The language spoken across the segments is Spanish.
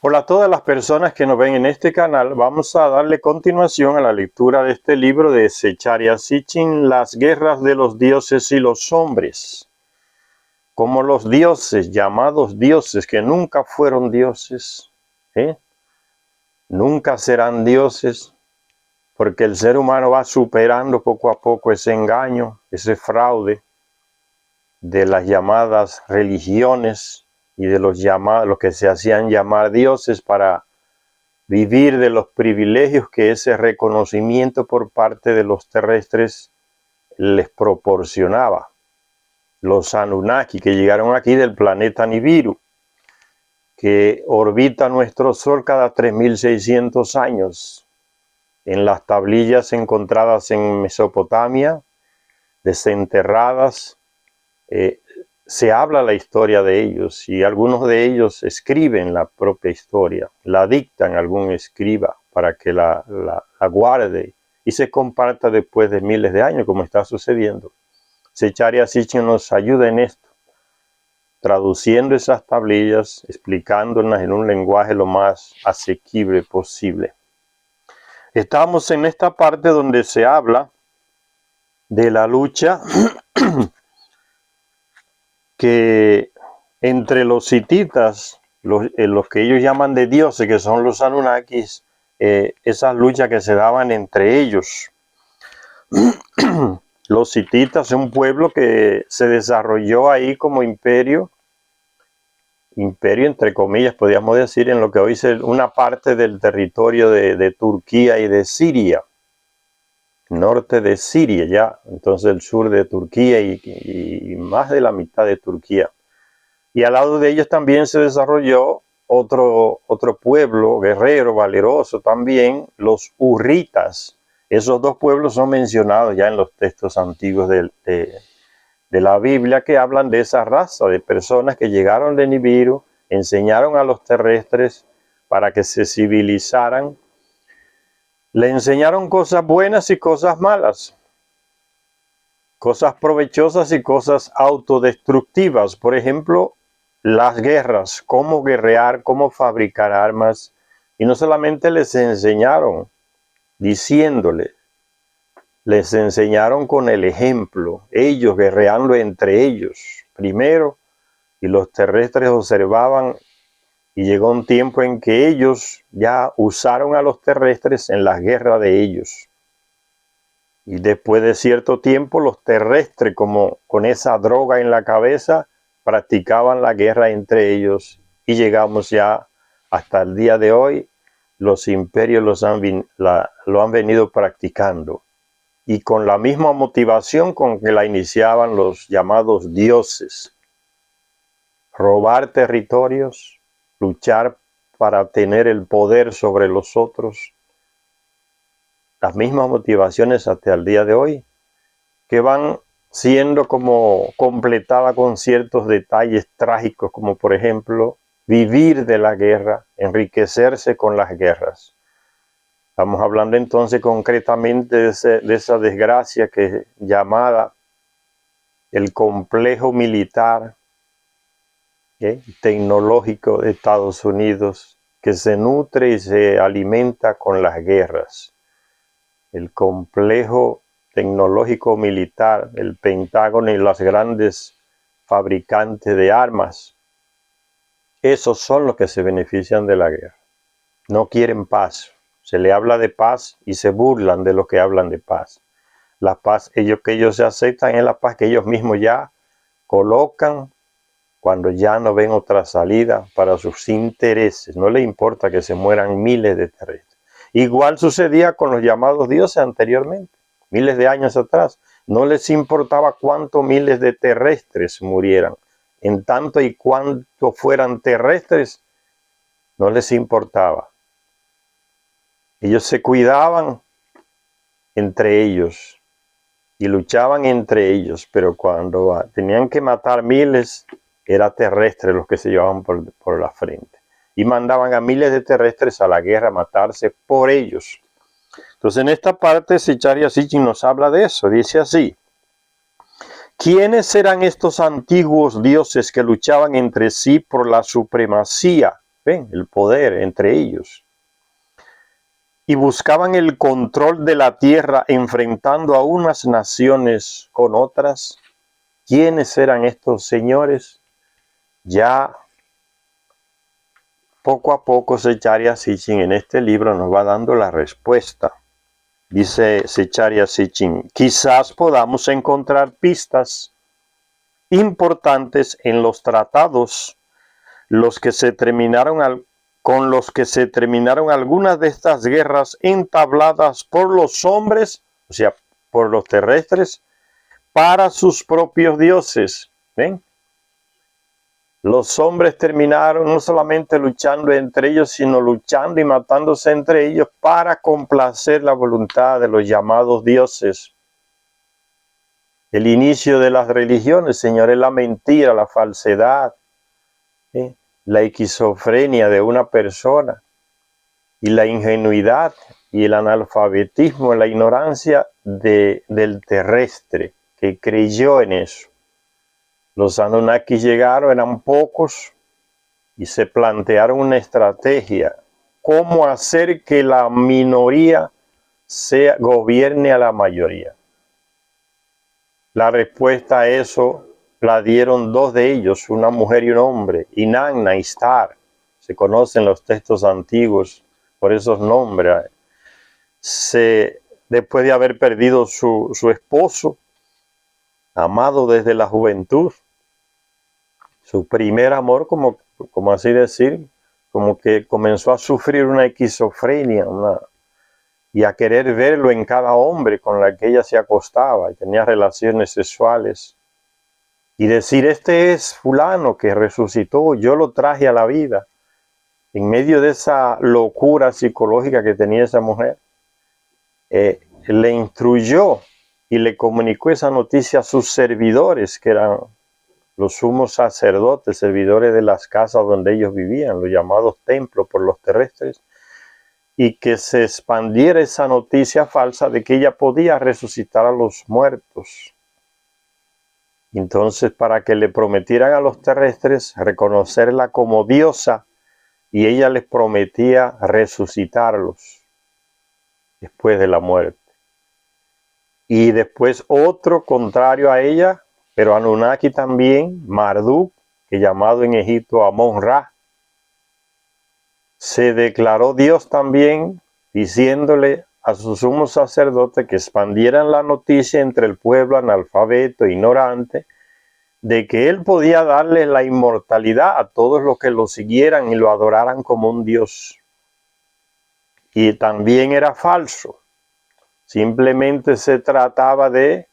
Hola a todas las personas que nos ven en este canal. Vamos a darle continuación a la lectura de este libro de Zecharia Sitchin, Las guerras de los dioses y los hombres. Como los dioses, llamados dioses, que nunca fueron dioses, nunca serán dioses, porque el ser humano va superando poco a poco ese engaño, ese fraude de las llamadas religiones y de los que se hacían llamar dioses para vivir de los privilegios que ese reconocimiento por parte de los terrestres les proporcionaba. Los Anunnaki, que llegaron aquí del planeta Nibiru, que orbita nuestro Sol cada 3600 años. En las tablillas encontradas en Mesopotamia, desenterradas, se habla la historia de ellos, y algunos de ellos escriben la propia historia, la dictan algún escriba para que la guarde y se comparta después de miles de años, como está sucediendo. Zecharia Sitchin nos ayuda en esto, traduciendo esas tablillas, explicándolas en un lenguaje lo más asequible posible. Estamos en esta parte donde se habla de la lucha que entre los hititas, los que ellos llaman de dioses, que son los Anunnakis, esas luchas que se daban entre ellos. Los hititas es un pueblo que se desarrolló ahí como imperio entre comillas, podríamos decir, en lo que hoy es una parte del territorio de Turquía y de Siria, norte de Siria ya, entonces el sur de Turquía y más de la mitad de Turquía. Y al lado de ellos también se desarrolló otro pueblo guerrero, valeroso también, los hurritas. Esos dos pueblos son mencionados ya en los textos antiguos de la Biblia, que hablan de esa raza de personas que llegaron de Nibiru, enseñaron a los terrestres para que se civilizaran. Le enseñaron cosas buenas y cosas malas, cosas provechosas y cosas autodestructivas. Por ejemplo, las guerras, cómo guerrear, cómo fabricar armas. Y no solamente les enseñaron diciéndole, les enseñaron con el ejemplo, ellos guerreando entre ellos primero, y los terrestres observaban, y llegó un tiempo en que ellos ya usaron a los terrestres en las guerras de ellos. Y después de cierto tiempo, los terrestres, como con esa droga en la cabeza, practicaban la guerra entre ellos, y llegamos ya hasta el día de hoy, los imperios lo han venido practicando. Y con la misma motivación con que la iniciaban los llamados dioses. Robar territorios, luchar para tener el poder sobre los otros. Las mismas motivaciones hasta el día de hoy, que van siendo como completadas con ciertos detalles trágicos, como por ejemplo, vivir de la guerra, enriquecerse con las guerras. Estamos hablando entonces concretamente de esa desgracia que es llamada el complejo militar tecnológico de Estados Unidos, que se nutre y se alimenta con las guerras. El complejo tecnológico militar, el Pentágono y las grandes fabricantes de armas, esos son los que se benefician de la guerra. No quieren paz. Se le habla de paz y se burlan de los que hablan de paz. La paz que ellos se aceptan es la paz que ellos mismos ya colocan cuando ya no ven otra salida para sus intereses. No les importa que se mueran miles de terrestres. Igual sucedía con los llamados dioses anteriormente, miles de años atrás. No les importaba cuántos miles de terrestres murieran. En tanto y cuanto fueran terrestres, no les importaba. Ellos se cuidaban entre ellos y luchaban entre ellos, pero cuando tenían que matar miles, era terrestres los que se llevaban por la frente. Y mandaban a miles de terrestres a la guerra a matarse por ellos. Entonces en esta parte Zecharia Sitchin nos habla de eso, dice así: ¿quiénes eran estos antiguos dioses que luchaban entre sí por la supremacía ¿ven? El poder entre ellos. Y buscaban el control de la tierra enfrentando a unas naciones con otras. ¿Quiénes eran estos señores? Ya poco a poco Zecharia Sitchin en este libro nos va dando la respuesta. Dice Zecharia Sitchin, quizás podamos encontrar pistas importantes en los tratados con los que se terminaron algunas de estas guerras entabladas por los hombres, o sea, por los terrestres, para sus propios dioses. ¿Ven? Los hombres terminaron no solamente luchando entre ellos, sino luchando y matándose entre ellos para complacer la voluntad de los llamados dioses. El inicio de las religiones, Señor, es la mentira, la falsedad, la esquizofrenia de una persona y la ingenuidad y el analfabetismo, la ignorancia del terrestre que creyó en eso. Los Anunnakis llegaron, eran pocos, y se plantearon una estrategia. ¿Cómo hacer que la minoría gobierne a la mayoría? La respuesta a eso la dieron dos de ellos, una mujer y un hombre, Inanna y Ishtar. Se conocen los textos antiguos por esos nombres. Después de haber perdido su esposo, amado desde la juventud, su primer amor, como así decir, como que comenzó a sufrir una esquizofrenia, y a querer verlo en cada hombre con la que ella se acostaba y tenía relaciones sexuales. Y decir, este es fulano que resucitó, yo lo traje a la vida. En medio de esa locura psicológica que tenía esa mujer, le instruyó y le comunicó esa noticia a sus servidores, que eran los sumos sacerdotes, servidores de las casas donde ellos vivían, los llamados templos por los terrestres, y que se expandiera esa noticia falsa de que ella podía resucitar a los muertos. Entonces, para que le prometieran a los terrestres reconocerla como diosa, y ella les prometía resucitarlos después de la muerte. Y después otro contrario a ella, pero Anunnaki también, Marduk, que llamado en Egipto Amon-Ra, se declaró Dios también, diciéndole a sus sumos sacerdotes que expandieran la noticia entre el pueblo analfabeto, ignorante, de que él podía darle la inmortalidad a todos los que lo siguieran y lo adoraran como un Dios. Y también era falso. Simplemente se trataba de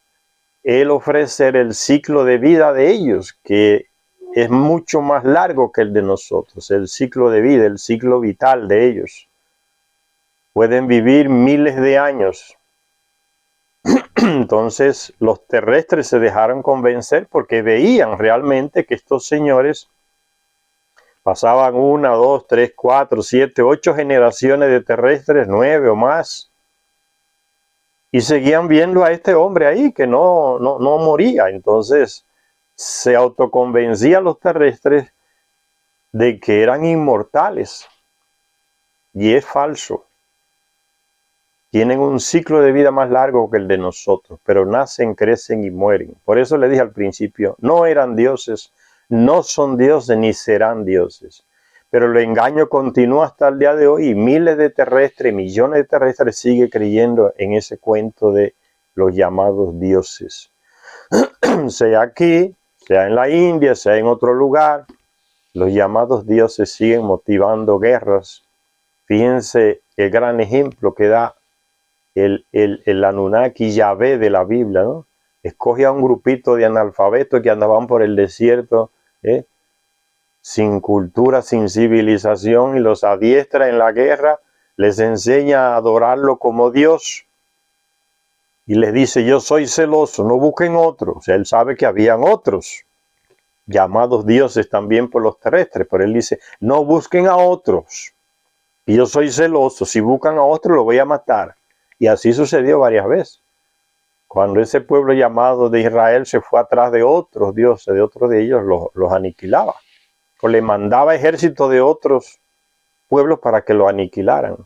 él ofrecer el ciclo de vida de ellos, que es mucho más largo que el de nosotros, el ciclo de vida, el ciclo vital de ellos. Pueden vivir miles de años. Entonces los terrestres se dejaron convencer porque veían realmente que estos señores pasaban 1, 2, 3, 4, 7, 8 generaciones de terrestres, 9 o más, y seguían viendo a este hombre ahí que no moría. Entonces se autoconvencían los terrestres de que eran inmortales, y es falso. Tienen un ciclo de vida más largo que el de nosotros, pero nacen, crecen y mueren. Por eso le dije al principio, no eran dioses, no son dioses ni serán dioses. Pero el engaño continúa hasta el día de hoy y miles de terrestres, millones de terrestres siguen creyendo en ese cuento de los llamados dioses. Sea aquí, sea en la India, sea en otro lugar, los llamados dioses siguen motivando guerras. Fíjense el gran ejemplo que da el Anunnaki Yahvé de la Biblia, ¿no? Escoge a un grupito de analfabetos que andaban por el desierto, sin cultura, sin civilización, y los adiestra en la guerra, les enseña a adorarlo como Dios, y les dice, yo soy celoso, no busquen otro. O sea, él sabe que habían otros, llamados dioses también por los terrestres, pero él dice, no busquen a otros, y yo soy celoso, si buscan a otro lo voy a matar. Y así sucedió varias veces. Cuando ese pueblo llamado de Israel se fue atrás de otros dioses, de otros de ellos, los aniquilaba. O le mandaba ejércitos de otros pueblos para que lo aniquilaran.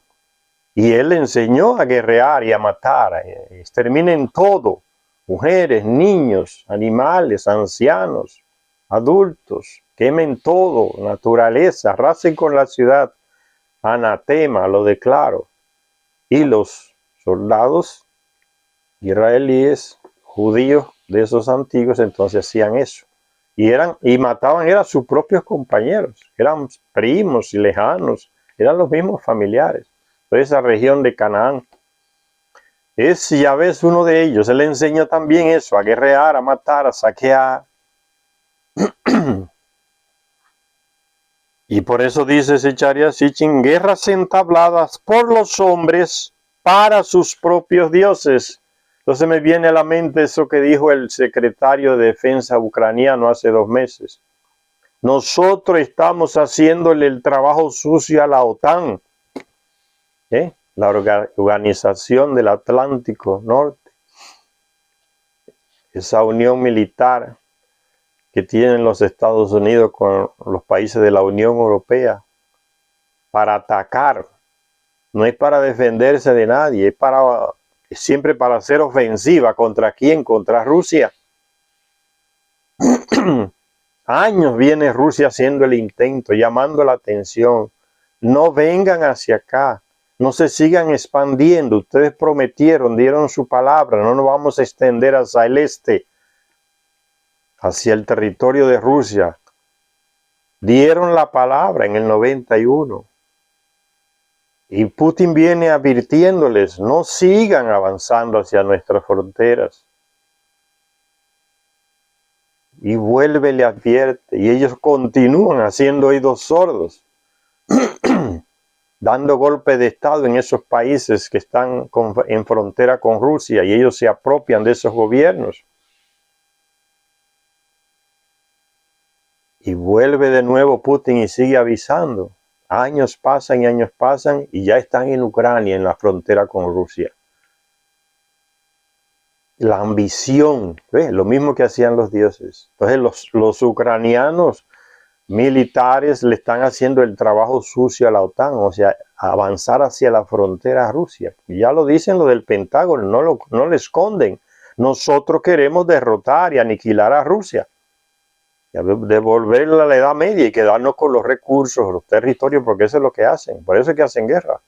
Y él enseñó a guerrear y a matar, exterminen todo, mujeres, niños, animales, ancianos, adultos, quemen todo, naturaleza, arrasen con la ciudad, anatema, lo declaro. Y los soldados israelíes, judíos de esos antiguos, entonces hacían eso. Y mataban a sus propios compañeros, eran primos y lejanos, eran los mismos familiares. Toda esa región de Canaán. Yahvé es uno de ellos. Él enseña también eso, a guerrear, a matar, a saquear. Y por eso dice Secharia Sitchin, guerras entabladas por los hombres para sus propios dioses. Entonces me viene a la mente eso que dijo el secretario de Defensa ucraniano hace 2 meses. Nosotros estamos haciéndole el trabajo sucio a la OTAN, la Organización del Atlántico Norte, esa unión militar que tienen los Estados Unidos con los países de la Unión Europea para atacar. No es para defenderse de nadie, es siempre para hacer ofensiva. ¿Contra quién? Contra Rusia. Años viene Rusia haciendo el intento, llamando la atención. No vengan hacia acá, no se sigan expandiendo. Ustedes prometieron, dieron su palabra, no nos vamos a extender hacia el este, hacia el territorio de Rusia. Dieron la palabra en el 91. Y Putin viene advirtiéndoles, no sigan avanzando hacia nuestras fronteras. Y vuelve, le advierte, y ellos continúan haciendo oídos sordos, dando golpes de estado en esos países que están en frontera con Rusia, y ellos se apropian de esos gobiernos. Y vuelve de nuevo Putin y sigue avisando. Años pasan y ya están en Ucrania, en la frontera con Rusia. La ambición, lo mismo que hacían los dioses. Entonces los ucranianos militares le están haciendo el trabajo sucio a la OTAN, o sea, avanzar hacia la frontera a Rusia. Ya lo dicen lo del Pentágono, no lo esconden. Nosotros queremos derrotar y aniquilar a Rusia, devolverla a la Edad Media y quedarnos con los recursos, los territorios, porque eso es lo que hacen. Por eso es que hacen guerra,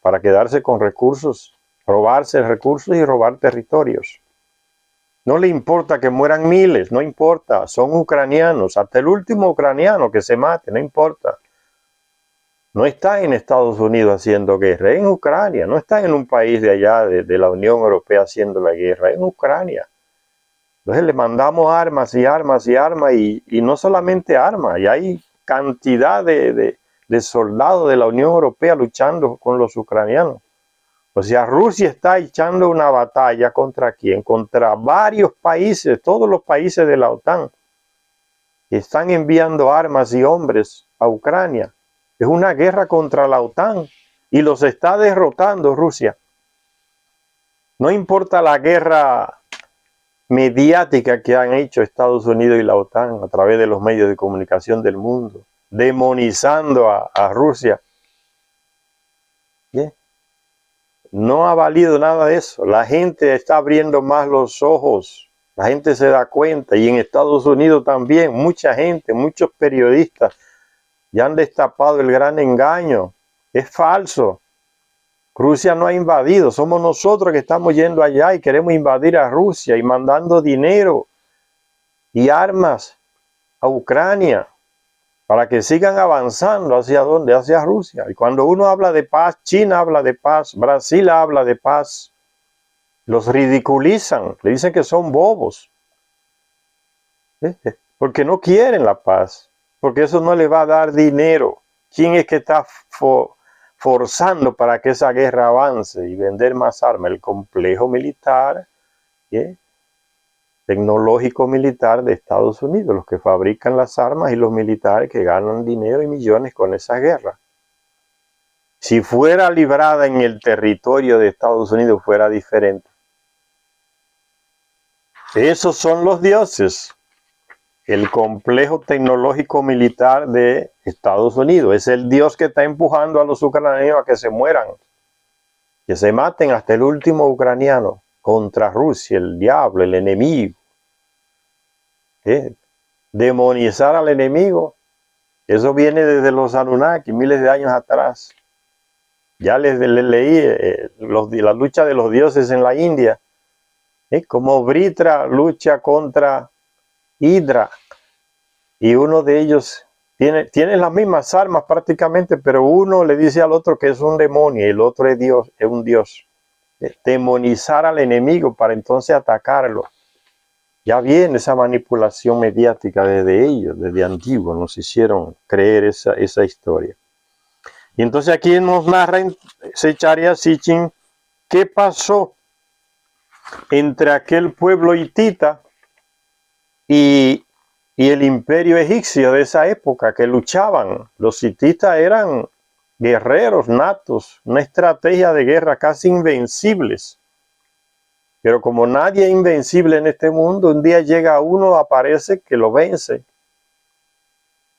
para quedarse con recursos, robarse recursos y robar territorios. No le importa que mueran miles, no importa, son ucranianos, hasta el último ucraniano que se mate, no importa. No está en Estados Unidos haciendo guerra, es en Ucrania, no está en un país de allá de la Unión Europea haciendo la guerra, es en Ucrania. Entonces le mandamos armas y armas y armas, y no solamente armas, y hay cantidad de soldados de la Unión Europea luchando con los ucranianos. O sea, Rusia está echando una batalla ¿contra quién? Contra varios países, todos los países de la OTAN. Están enviando armas y hombres a Ucrania. Es una guerra contra la OTAN y los está derrotando Rusia. No importa la guerra mediática que han hecho Estados Unidos y la OTAN a través de los medios de comunicación del mundo, demonizando a Rusia. ¿Bien? No ha valido nada de eso. La gente está abriendo más los ojos. La gente se da cuenta. Y en Estados Unidos también, mucha gente, muchos periodistas ya han destapado el gran engaño. Es falso. Rusia no ha invadido. Somos nosotros que estamos yendo allá y queremos invadir a Rusia y mandando dinero y armas a Ucrania para que sigan avanzando. ¿Hacia dónde? Hacia Rusia. Y cuando uno habla de paz, China habla de paz, Brasil habla de paz, los ridiculizan, le dicen que son bobos, porque no quieren la paz, porque eso no les va a dar dinero. ¿Quién es que está forzando para que esa guerra avance y vender más armas? El complejo militar, tecnológico militar de Estados Unidos, los que fabrican las armas y los militares que ganan dinero y millones con esa guerra. Si fuera librada en el territorio de Estados Unidos fuera diferente. Esos son los dioses. el complejo tecnológico militar de Estados Unidos. Es el Dios que está empujando a los ucranianos a que se mueran, que se maten hasta el último ucraniano contra Rusia, el diablo, el enemigo. Demonizar al enemigo, eso viene desde los Anunnaki, miles de años atrás. Ya les leí la lucha de los dioses en la India, como Vritra lucha contra Hidra, y uno de ellos tiene las mismas armas prácticamente, pero uno le dice al otro que es un demonio y el otro es Dios, es un dios. Demonizar al enemigo para entonces atacarlo. Ya viene esa manipulación mediática desde ellos, desde antiguo, nos hicieron creer esa historia. Y entonces aquí nos narra Zecharia Sitchin qué pasó entre aquel pueblo hitita y el imperio egipcio de esa época, que luchaban. Los hititas eran guerreros natos, una estrategia de guerra casi invencibles. Pero como nadie es invencible en este mundo, un día llega uno, aparece que lo vence.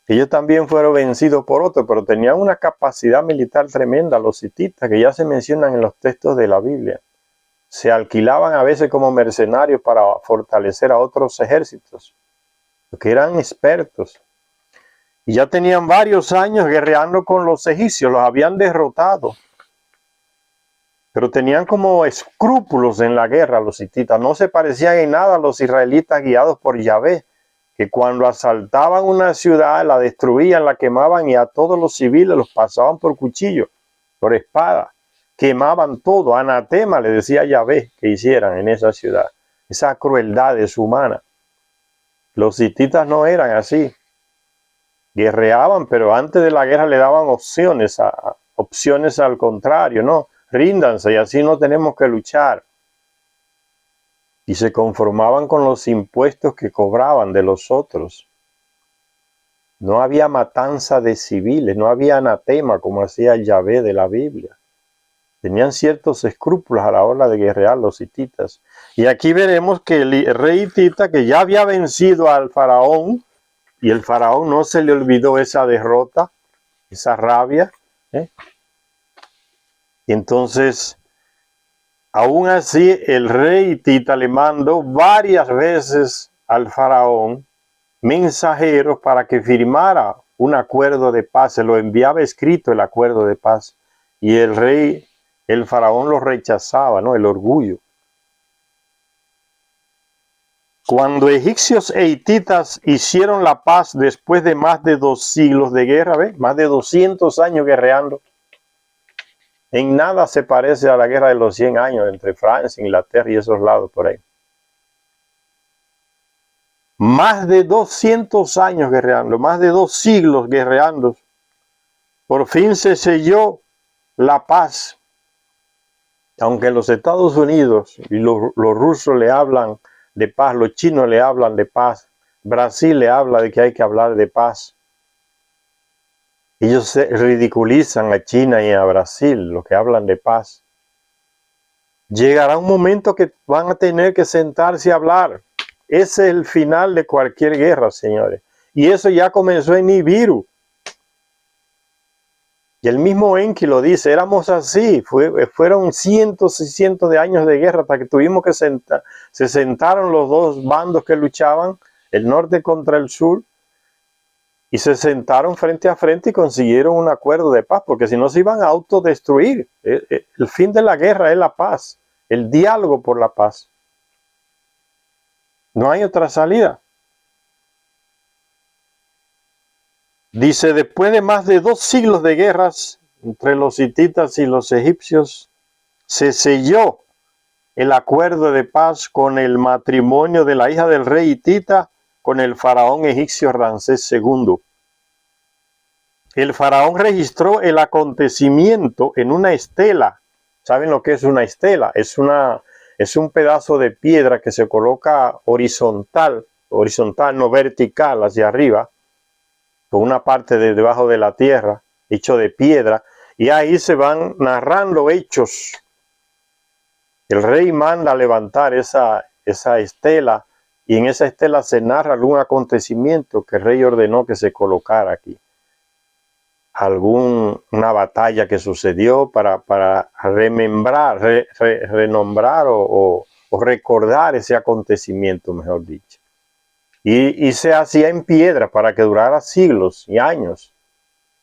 Ellos también fueron vencidos por otros, pero tenían una capacidad militar tremenda, los hititas, que ya se mencionan en los textos de la Biblia. Se alquilaban a veces como mercenarios para fortalecer a otros ejércitos, porque eran expertos. Y ya tenían varios años guerreando con los egipcios, los habían derrotado. Pero tenían como escrúpulos en la guerra los hititas. No se parecían en nada a los israelitas guiados por Yahvé, que cuando asaltaban una ciudad, la destruían, la quemaban y a todos los civiles los pasaban por cuchillo, por espada. Quemaban todo, anatema le decía Yahvé que hicieran en esa ciudad. Esa crueldad deshumana. Los hititas no eran así. Guerreaban, pero antes de la guerra le daban opciones al contrario, ¿no? Ríndanse y así no tenemos que luchar. Y se conformaban con los impuestos que cobraban de los otros. No había matanza de civiles, no había anatema como hacía el Yahvé de la Biblia. Tenían ciertos escrúpulos a la hora de guerrear los hititas. Y aquí veremos que el rey hitita, que ya había vencido al faraón, y el faraón no se le olvidó esa derrota, esa rabia. Y entonces, aún así, el rey hitita le mandó varias veces al faraón mensajeros para que firmara un acuerdo de paz. Se lo enviaba escrito el acuerdo de paz. Y el faraón lo rechazaba, ¿no? El orgullo. Cuando egipcios e hititas hicieron la paz después de más de 2 siglos de guerra, ¿ves? Más de 200 años guerreando. En nada se parece a la guerra de los 100 años entre Francia, Inglaterra y esos lados por ahí. Más de 200 años guerreando, más de 2 siglos guerreando. Por fin se selló la paz. Aunque los Estados Unidos y los rusos le hablan de paz, los chinos le hablan de paz, Brasil le habla de que hay que hablar de paz. Ellos se ridiculizan a China y a Brasil, los que hablan de paz. Llegará un momento que van a tener que sentarse a hablar. Ese es el final de cualquier guerra, señores. Y eso ya comenzó en Nibiru. Y el mismo Enki lo dice, éramos así. Fueron cientos y cientos de años de guerra hasta que tuvimos que se sentaron los dos bandos que luchaban, el norte contra el sur, y se sentaron frente a frente y consiguieron un acuerdo de paz, porque si no se iban a autodestruir. El fin de la guerra es la paz, el diálogo por la paz. No hay otra salida. Dice, después de más de 2 siglos de guerras entre los hititas y los egipcios, se selló el acuerdo de paz con el matrimonio de la hija del rey hitita con el faraón egipcio Ramsés II. El faraón registró el acontecimiento en una estela. ¿Saben lo que es una estela? Es un pedazo de piedra que se coloca horizontal, no vertical, hacia arriba, con una parte de debajo de la tierra, hecho de piedra, y ahí se van narrando hechos. El rey manda a levantar esa estela y en esa estela se narra algún acontecimiento que el rey ordenó que se colocara aquí. Una batalla que sucedió para remembrar, renombrar o recordar ese acontecimiento, mejor dicho. Y se hacía en piedra para que durara siglos y años.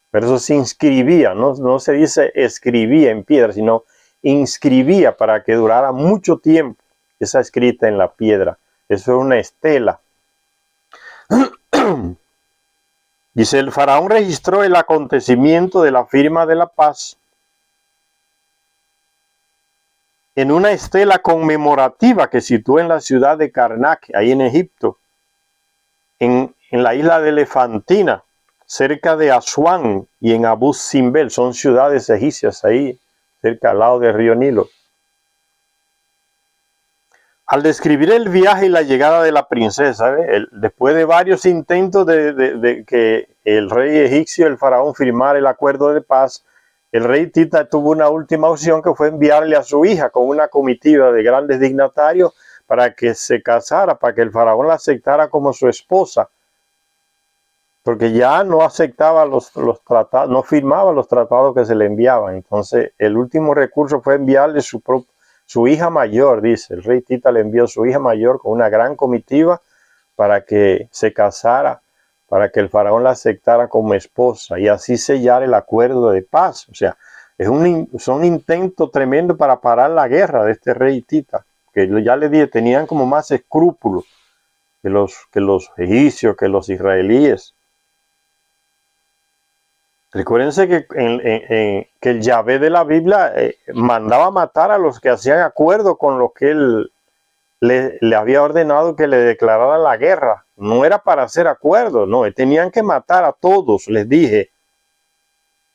Pero eso se inscribía, no se dice escribía en piedra, sino inscribía para que durara mucho tiempo esa escrita en la piedra. Eso es una estela. Dice, el faraón registró el acontecimiento de la firma de la paz en una estela conmemorativa que situó en la ciudad de Karnak, ahí en Egipto, en la isla de Elefantina, cerca de Asuán y en Abu Simbel, son ciudades egipcias ahí, cerca al lado del río Nilo. Al describir el viaje y la llegada de la princesa, después de varios intentos de que el rey egipcio, el faraón, firmara el acuerdo de paz, el rey Tita tuvo una última opción que fue enviarle a su hija con una comitiva de grandes dignatarios para que se casara, para que el faraón la aceptara como su esposa, porque ya no aceptaba los tratados, no firmaba los tratados que se le enviaban. Entonces el último recurso fue enviarle su hija mayor, dice, el rey Tita le envió su hija mayor con una gran comitiva para que se casara, para que el faraón la aceptara como esposa y así sellar el acuerdo de paz. O sea, son intentos tremendos para parar la guerra de este rey Tita, que ya le dije, tenían como más escrúpulos que los egipcios, que los israelíes. Recuérdense que, que el Yahvé de la Biblia mandaba matar a los que hacían acuerdo con lo que él le había ordenado que le declararan la guerra. No era para hacer acuerdos, no, tenían que matar a todos, les dije.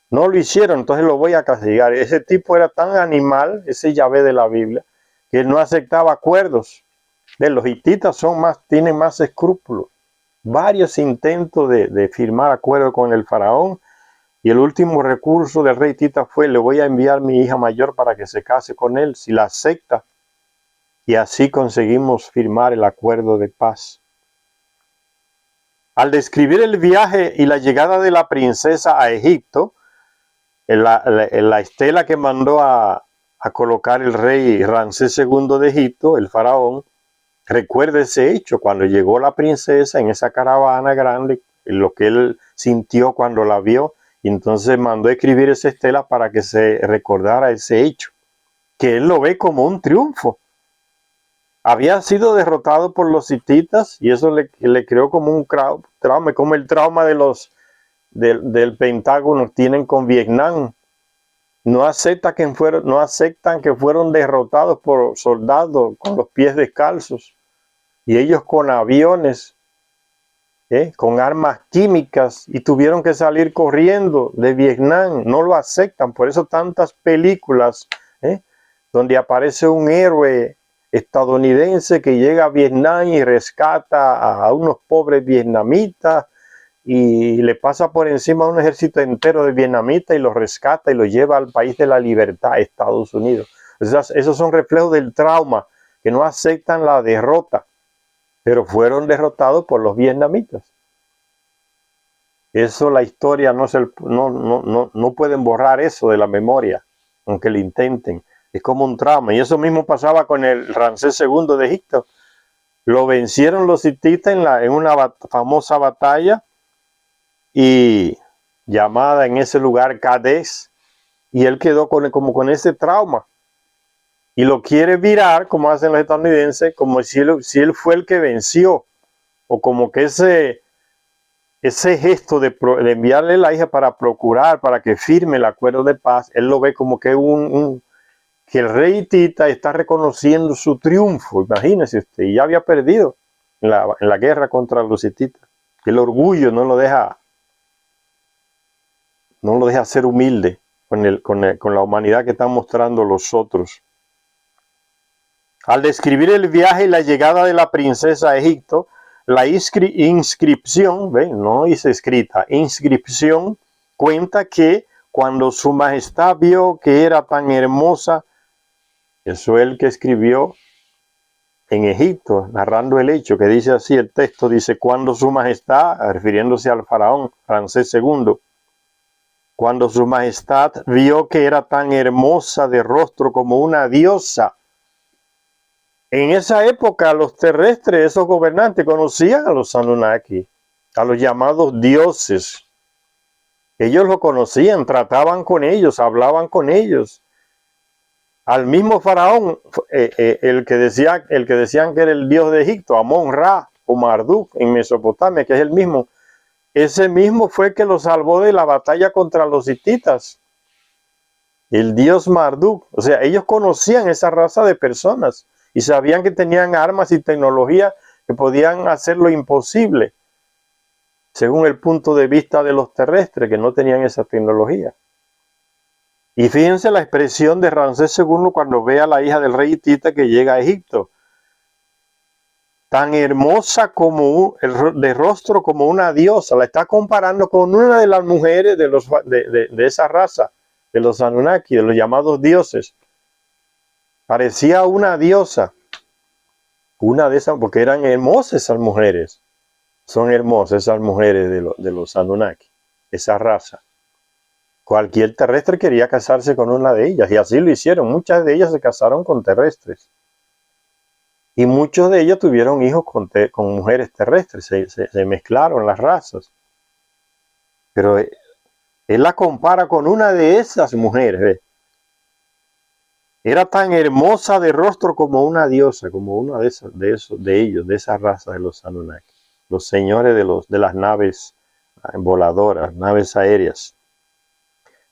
No lo hicieron, entonces lo voy a castigar. Ese tipo era tan animal, ese Yahvé de la Biblia, que él no aceptaba acuerdos. Los hititas tienen más escrúpulos. Varios intentos de firmar acuerdo con el faraón. Y el último recurso del rey Tita fue, le voy a enviar mi hija mayor para que se case con él, si la acepta. Y así conseguimos firmar el acuerdo de paz. Al describir el viaje y la llegada de la princesa a Egipto, en la estela que mandó a colocar el rey Ramsés II de Egipto, el faraón, recuerda ese hecho, cuando llegó la princesa en esa caravana grande, lo que él sintió cuando la vio, y entonces mandó a escribir esa estela para que se recordara ese hecho, que él lo ve como un triunfo. Había sido derrotado por los hititas y eso le creó como un trauma, como el trauma del Pentágono tienen con Vietnam. No aceptan que fueron derrotados por soldados con los pies descalzos y ellos con aviones, con armas químicas, y tuvieron que salir corriendo de Vietnam. No lo aceptan. Por eso tantas películas donde aparece un héroe estadounidense que llega a Vietnam y rescata a unos pobres vietnamitas y le pasa por encima a un ejército entero de vietnamitas y los rescata y los lleva al país de la libertad, Estados Unidos. Esos son reflejos del trauma, que no aceptan la derrota, pero fueron derrotados por los vietnamitas. Eso la historia no pueden borrar eso de la memoria, aunque lo intenten. Es como un trauma. Y eso mismo pasaba con el Ramsés II de Egipto. Lo vencieron los hititas en una famosa batalla y llamada en ese lugar Cades, y él quedó con ese trauma. Y lo quiere virar, como hacen los estadounidenses, como si él fue el que venció, o como que ese gesto de enviarle la hija para procurar, para que firme el acuerdo de paz, él lo ve como que que el rey Tita está reconociendo su triunfo. Imagínese usted, ya había perdido en la guerra contra los hititas. El orgullo no lo deja ser humilde con la humanidad que están mostrando los otros. Al describir el viaje y la llegada de la princesa a Egipto, la inscripción, no dice escrita, inscripción cuenta que cuando su majestad vio que era tan hermosa, eso es el que escribió, en Egipto, narrando el hecho, que dice así el texto, dice, cuando su majestad, refiriéndose al faraón Ramsés II, cuando su majestad vio que era tan hermosa de rostro como una diosa. En esa época los terrestres, esos gobernantes, conocían a los Anunnaki, a los llamados dioses. Ellos lo conocían, trataban con ellos, hablaban con ellos. Al mismo faraón, el que decían que era el dios de Egipto, Amón-Ra o Marduk en Mesopotamia, que es el mismo, ese mismo fue el que lo salvó de la batalla contra los hititas, el dios Marduk. O sea, ellos conocían esa raza de personas y sabían que tenían armas y tecnología que podían hacer lo imposible, según el punto de vista de los terrestres, que no tenían esa tecnología. Y fíjense la expresión de Ramsés II cuando ve a la hija del rey hitita que llega a Egipto. Tan hermosa como de rostro como una diosa. La está comparando con una de las mujeres de esa raza, de los Anunnaki, de los llamados dioses. Parecía una diosa. Una de esas, porque eran hermosas esas mujeres. Son hermosas esas mujeres de los Anunnaki, esa raza. Cualquier terrestre quería casarse con una de ellas, y así lo hicieron. Muchas de ellas se casaron con terrestres. Y muchos de ellos tuvieron hijos con mujeres terrestres, se mezclaron las razas. Pero él la compara con una de esas mujeres. ¿Ve? Era tan hermosa de rostro como una diosa, como una de ellos, de esa raza de los Anunnaki. Los señores de las naves voladoras, naves aéreas.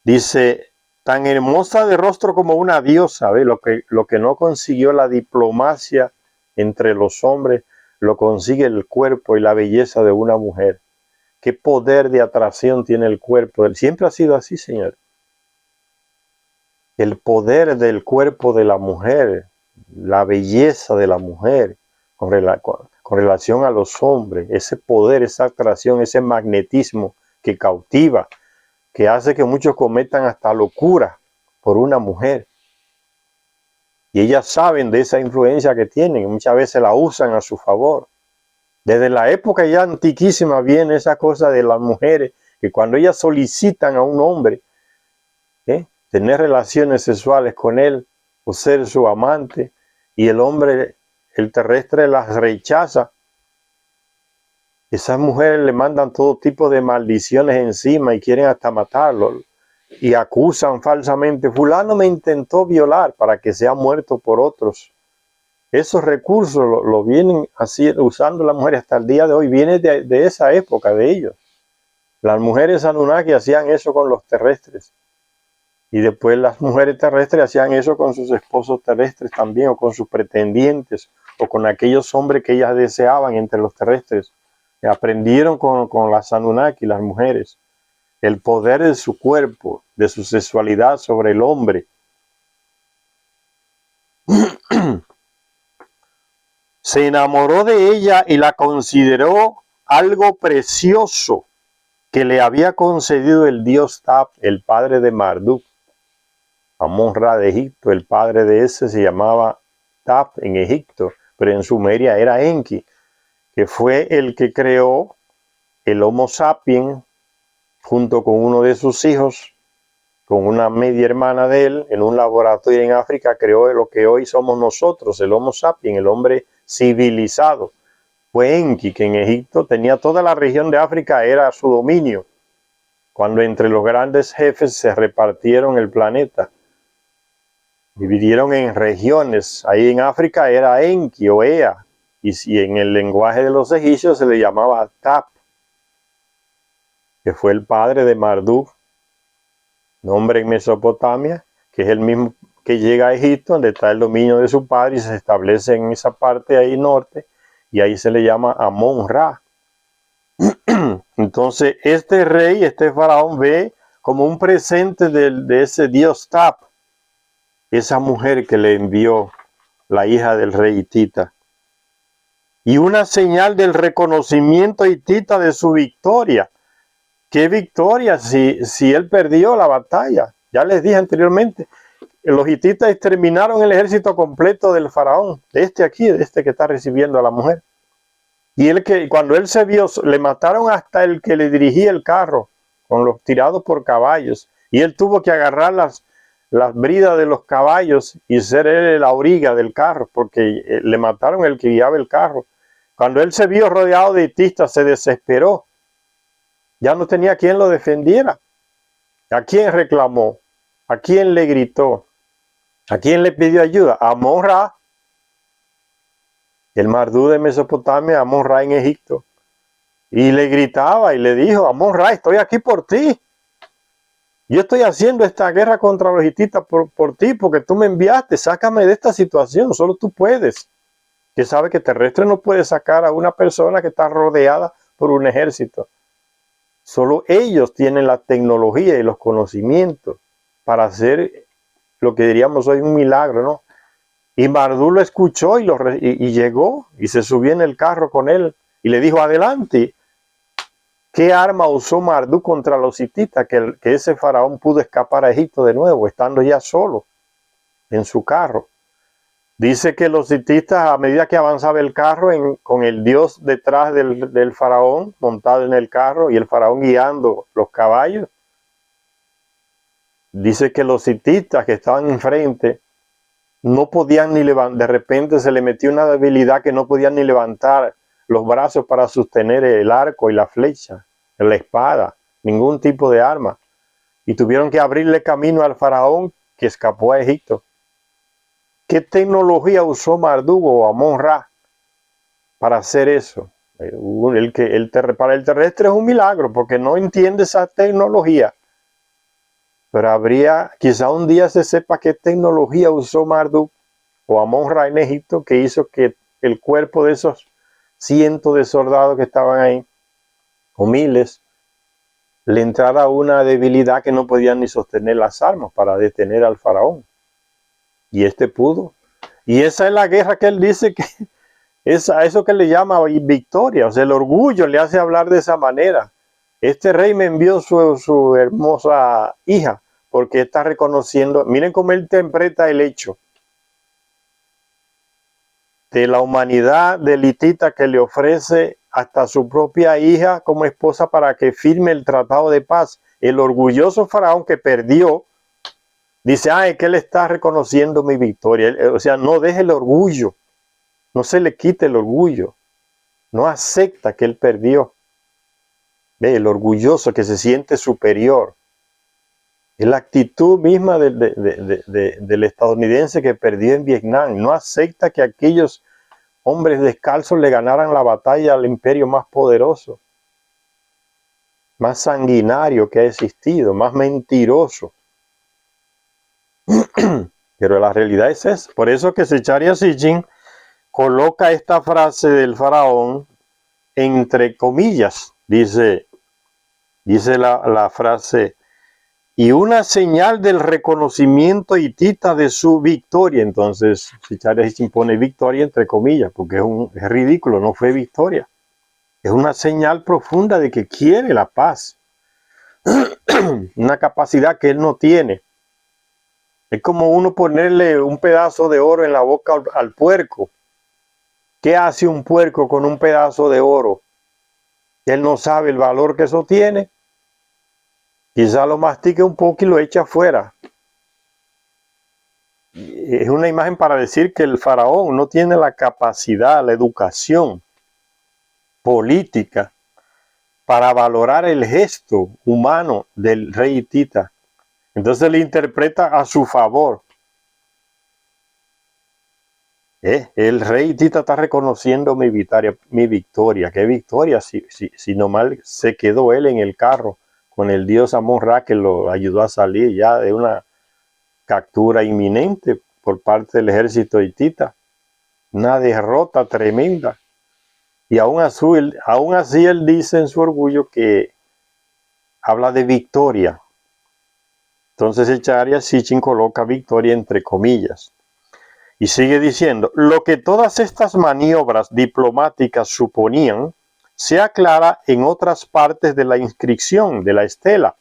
Dice, tan hermosa de rostro como una diosa, ¿ve? Lo que no consiguió la diplomacia entre los hombres, lo consigue el cuerpo y la belleza de una mujer. ¿Qué poder de atracción tiene el cuerpo? Él siempre ha sido así, Señor. El poder del cuerpo de la mujer, la belleza de la mujer con relación a los hombres, ese poder, esa atracción, ese magnetismo que cautiva, que hace que muchos cometan hasta locura por una mujer. Y ellas saben de esa influencia que tienen, y muchas veces la usan a su favor. Desde la época ya antiquísima viene esa cosa de las mujeres, que cuando ellas solicitan a un hombre tener relaciones sexuales con él, o ser su amante, y el hombre, el terrestre, las rechaza, esas mujeres le mandan todo tipo de maldiciones encima y quieren hasta matarlo. Y acusan falsamente, fulano me intentó violar, para que sea muerto por otros. Esos recursos lo vienen así usando las mujeres hasta el día de hoy. Viene de esa época de ellos. Las mujeres Anunnaki hacían eso con los terrestres. Y después las mujeres terrestres hacían eso con sus esposos terrestres también, o con sus pretendientes, o con aquellos hombres que ellas deseaban entre los terrestres. Y aprendieron con las Anunnaki, las mujeres, el poder de su cuerpo, de su sexualidad sobre el hombre. Se enamoró de ella y la consideró algo precioso que le había concedido el dios Tap, el padre de Marduk. Amón-Ra de Egipto, el padre de ese se llamaba Tap en Egipto, pero en Sumeria era Enki, que fue el que creó el Homo sapiens junto con uno de sus hijos, con una media hermana de él, en un laboratorio en África, creó lo que hoy somos nosotros, el Homo sapiens, el hombre civilizado. Fue Enki, que en Egipto tenía toda la región de África, era su dominio, cuando entre los grandes jefes se repartieron el planeta. Dividieron en regiones. Ahí en África era Enki o Ea, y si en el lenguaje de los egipcios se le llamaba Tap, que fue el padre de Marduk, nombre en Mesopotamia, que es el mismo que llega a Egipto, donde está el dominio de su padre y se establece en esa parte ahí norte, y ahí se le llama Amón-Ra. Entonces este rey, este faraón, ve como un presente de ese dios Tap, esa mujer que le envió la hija del rey hitita, y una señal del reconocimiento hitita de su victoria. ¿Qué victoria si él perdió la batalla? Ya les dije anteriormente, los hititas exterminaron el ejército completo del faraón, de este aquí, de este que está recibiendo a la mujer. Y cuando él se vio, le mataron hasta el que le dirigía el carro, con los tirados por caballos. Y él tuvo que agarrar las bridas de los caballos y ser él la auriga del carro, porque le mataron el que guiaba el carro. Cuando él se vio rodeado de hitistas, se desesperó. Ya no tenía quien lo defendiera. ¿A quién reclamó? ¿A quién le gritó? ¿A quién le pidió ayuda? A Amon-Ra, el Mardú de Mesopotamia, Amon-Ra en Egipto. Y le gritaba y le dijo: Amon-Ra, estoy aquí por ti. Yo estoy haciendo esta guerra contra los hititas por ti, porque tú me enviaste. Sácame de esta situación, solo tú puedes. Que sabe que terrestre no puede sacar a una persona que está rodeada por un ejército. Solo ellos tienen la tecnología y los conocimientos para hacer lo que diríamos hoy un milagro, ¿no? Y Mardú lo escuchó y llegó y se subió en el carro con él y le dijo: adelante. ¿Qué arma usó Mardú contra los hititas que ese faraón pudo escapar a Egipto de nuevo, estando ya solo en su carro? Dice que los hititas, a medida que avanzaba el carro, con el dios detrás del faraón, montado en el carro, y el faraón guiando los caballos, dice que los hititas que estaban enfrente no podían ni levantar. De repente se le metió una debilidad que no podían ni levantar los brazos para sostener el arco y la flecha, la espada, ningún tipo de arma. Y tuvieron que abrirle camino al faraón que escapó a Egipto. ¿Qué tecnología usó Mardú o Amon-Ra para hacer eso? Para el terrestre es un milagro porque no entiende esa tecnología. Pero quizá un día se sepa qué tecnología usó Marduk o Amon-Ra en Egipto, que hizo que el cuerpo de esos cientos de soldados que estaban ahí, o miles, le entrara una debilidad que no podían ni sostener las armas para detener al faraón. Y este pudo. Y esa es la guerra que él dice que es a eso que le llama victoria. O sea, el orgullo le hace hablar de esa manera. Este rey me envió su hermosa hija, porque está reconociendo. Miren cómo él interpreta el hecho de la humanidad del hitita que le ofrece hasta su propia hija como esposa para que firme el tratado de paz. El orgulloso faraón que perdió dice: es que él está reconociendo mi victoria. O sea, no deje el orgullo, no se le quite el orgullo, no acepta que él perdió. El orgulloso que se siente superior. Es la actitud misma del estadounidense que perdió en Vietnam. No acepta que aquellos hombres descalzos le ganaran la batalla al imperio más poderoso, más sanguinario que ha existido, más mentiroso. Pero la realidad es esa. Por eso que Zecharia Sitchin coloca esta frase del faraón entre comillas. Dice la frase: y una señal del reconocimiento hitita de su victoria. Entonces, Zecharia Sitchin pone victoria entre comillas, porque es ridículo, no fue victoria. Es una señal profunda de que quiere la paz. Una capacidad que él no tiene. Es como uno ponerle un pedazo de oro en la boca al puerco. ¿Qué hace un puerco con un pedazo de oro? Él no sabe el valor que eso tiene. Quizá lo mastique un poco y lo echa afuera. Es una imagen para decir que el faraón no tiene la capacidad, la educación política para valorar el gesto humano del rey hitita. Entonces le interpreta a su favor. El rey hitita está reconociendo mi victoria. ¿Qué victoria? Si nomás se quedó él en el carro con el dios Amon-Ra, que lo ayudó a salir ya de una captura inminente por parte del ejército hitita. Una derrota tremenda. Y aún así él dice en su orgullo que habla de victoria. Entonces Zecharia Sitchin coloca victoria entre comillas. Y sigue diciendo: lo que todas estas maniobras diplomáticas suponían se aclara en otras partes de la inscripción de la estela.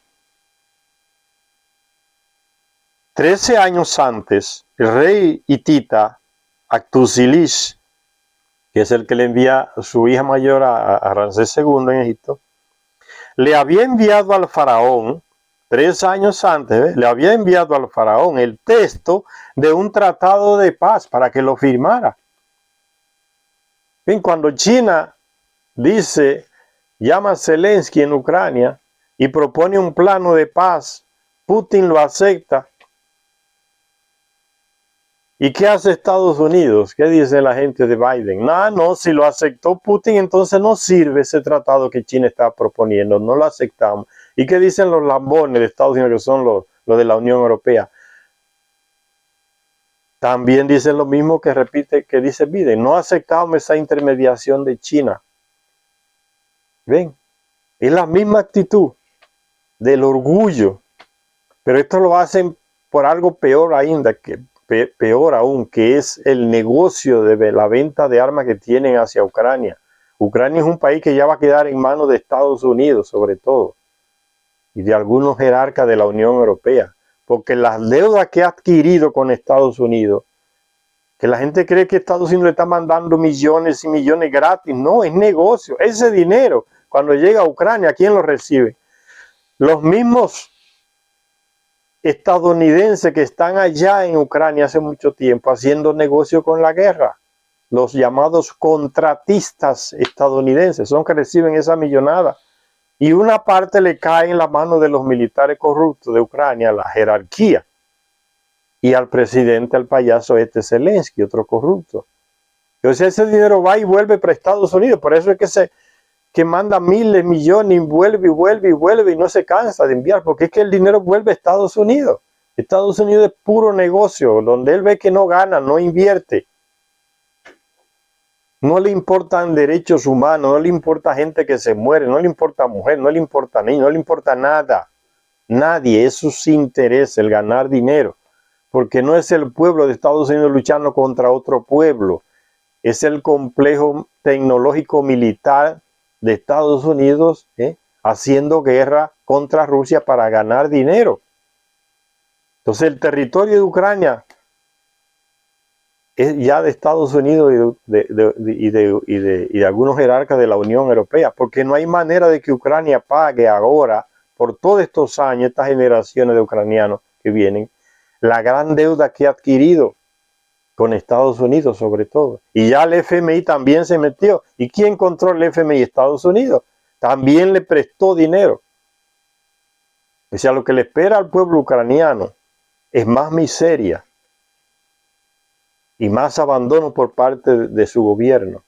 13 años antes, el rey hitita Actusilish, que es el que le envía a su hija mayor a Ramsés II en Egipto, le había enviado al faraón, 3 años antes, le había enviado al faraón el texto de un tratado de paz para que lo firmara. Bien, cuando China dice, llama a Zelensky en Ucrania y propone un plano de paz, Putin lo acepta. ¿Y qué hace Estados Unidos? ¿Qué dice la gente de Biden? No, si lo aceptó Putin, entonces no sirve ese tratado que China está proponiendo, no lo aceptamos. ¿Y qué dicen los lambones de Estados Unidos, que son los de la Unión Europea? También dicen lo mismo que dice Biden, no aceptamos esa intermediación de China. ¿Ven? Es la misma actitud del orgullo, pero esto lo hacen por algo peor ainda, peor aún, que es el negocio de la venta de armas que tienen hacia Ucrania. Ucrania es un país que ya va a quedar en manos de Estados Unidos, sobre todo, y de algunos jerarcas de la Unión Europea, porque las deudas que ha adquirido con Estados Unidos, que la gente cree que Estados Unidos le está mandando millones y millones gratis, no, es negocio. Ese dinero, cuando llega a Ucrania, ¿quién lo recibe? Los mismos estadounidenses que están allá en Ucrania hace mucho tiempo haciendo negocio con la guerra. Los llamados contratistas estadounidenses son que reciben esa millonada. Y una parte le cae en la mano de los militares corruptos de Ucrania, la jerarquía. Y al presidente, al payaso Zelensky, otro corrupto. Entonces ese dinero va y vuelve para Estados Unidos. Por eso es que manda miles, millones, y vuelve y no se cansa de enviar, porque es que el dinero vuelve a Estados Unidos. Estados Unidos es puro negocio, donde él ve que no gana, no invierte. No le importan derechos humanos, no le importa gente que se muere, no le importa mujer, no le importa niño, no le importa nada. Nadie, es su interés el ganar dinero, porque no es el pueblo de Estados Unidos luchando contra otro pueblo, es el complejo tecnológico militar de Estados Unidos haciendo guerra contra Rusia para ganar dinero. Entonces el territorio de Ucrania es ya de Estados Unidos y de algunos jerarcas de la Unión Europea, porque no hay manera de que Ucrania pague ahora, por todos estos años, estas generaciones de ucranianos que vienen, la gran deuda que ha adquirido con Estados Unidos sobre todo. Y ya el FMI también se metió. ¿Y quién controla el FMI? Estados Unidos. También le prestó dinero. O sea, lo que le espera al pueblo ucraniano es más miseria y más abandono por parte de su gobierno.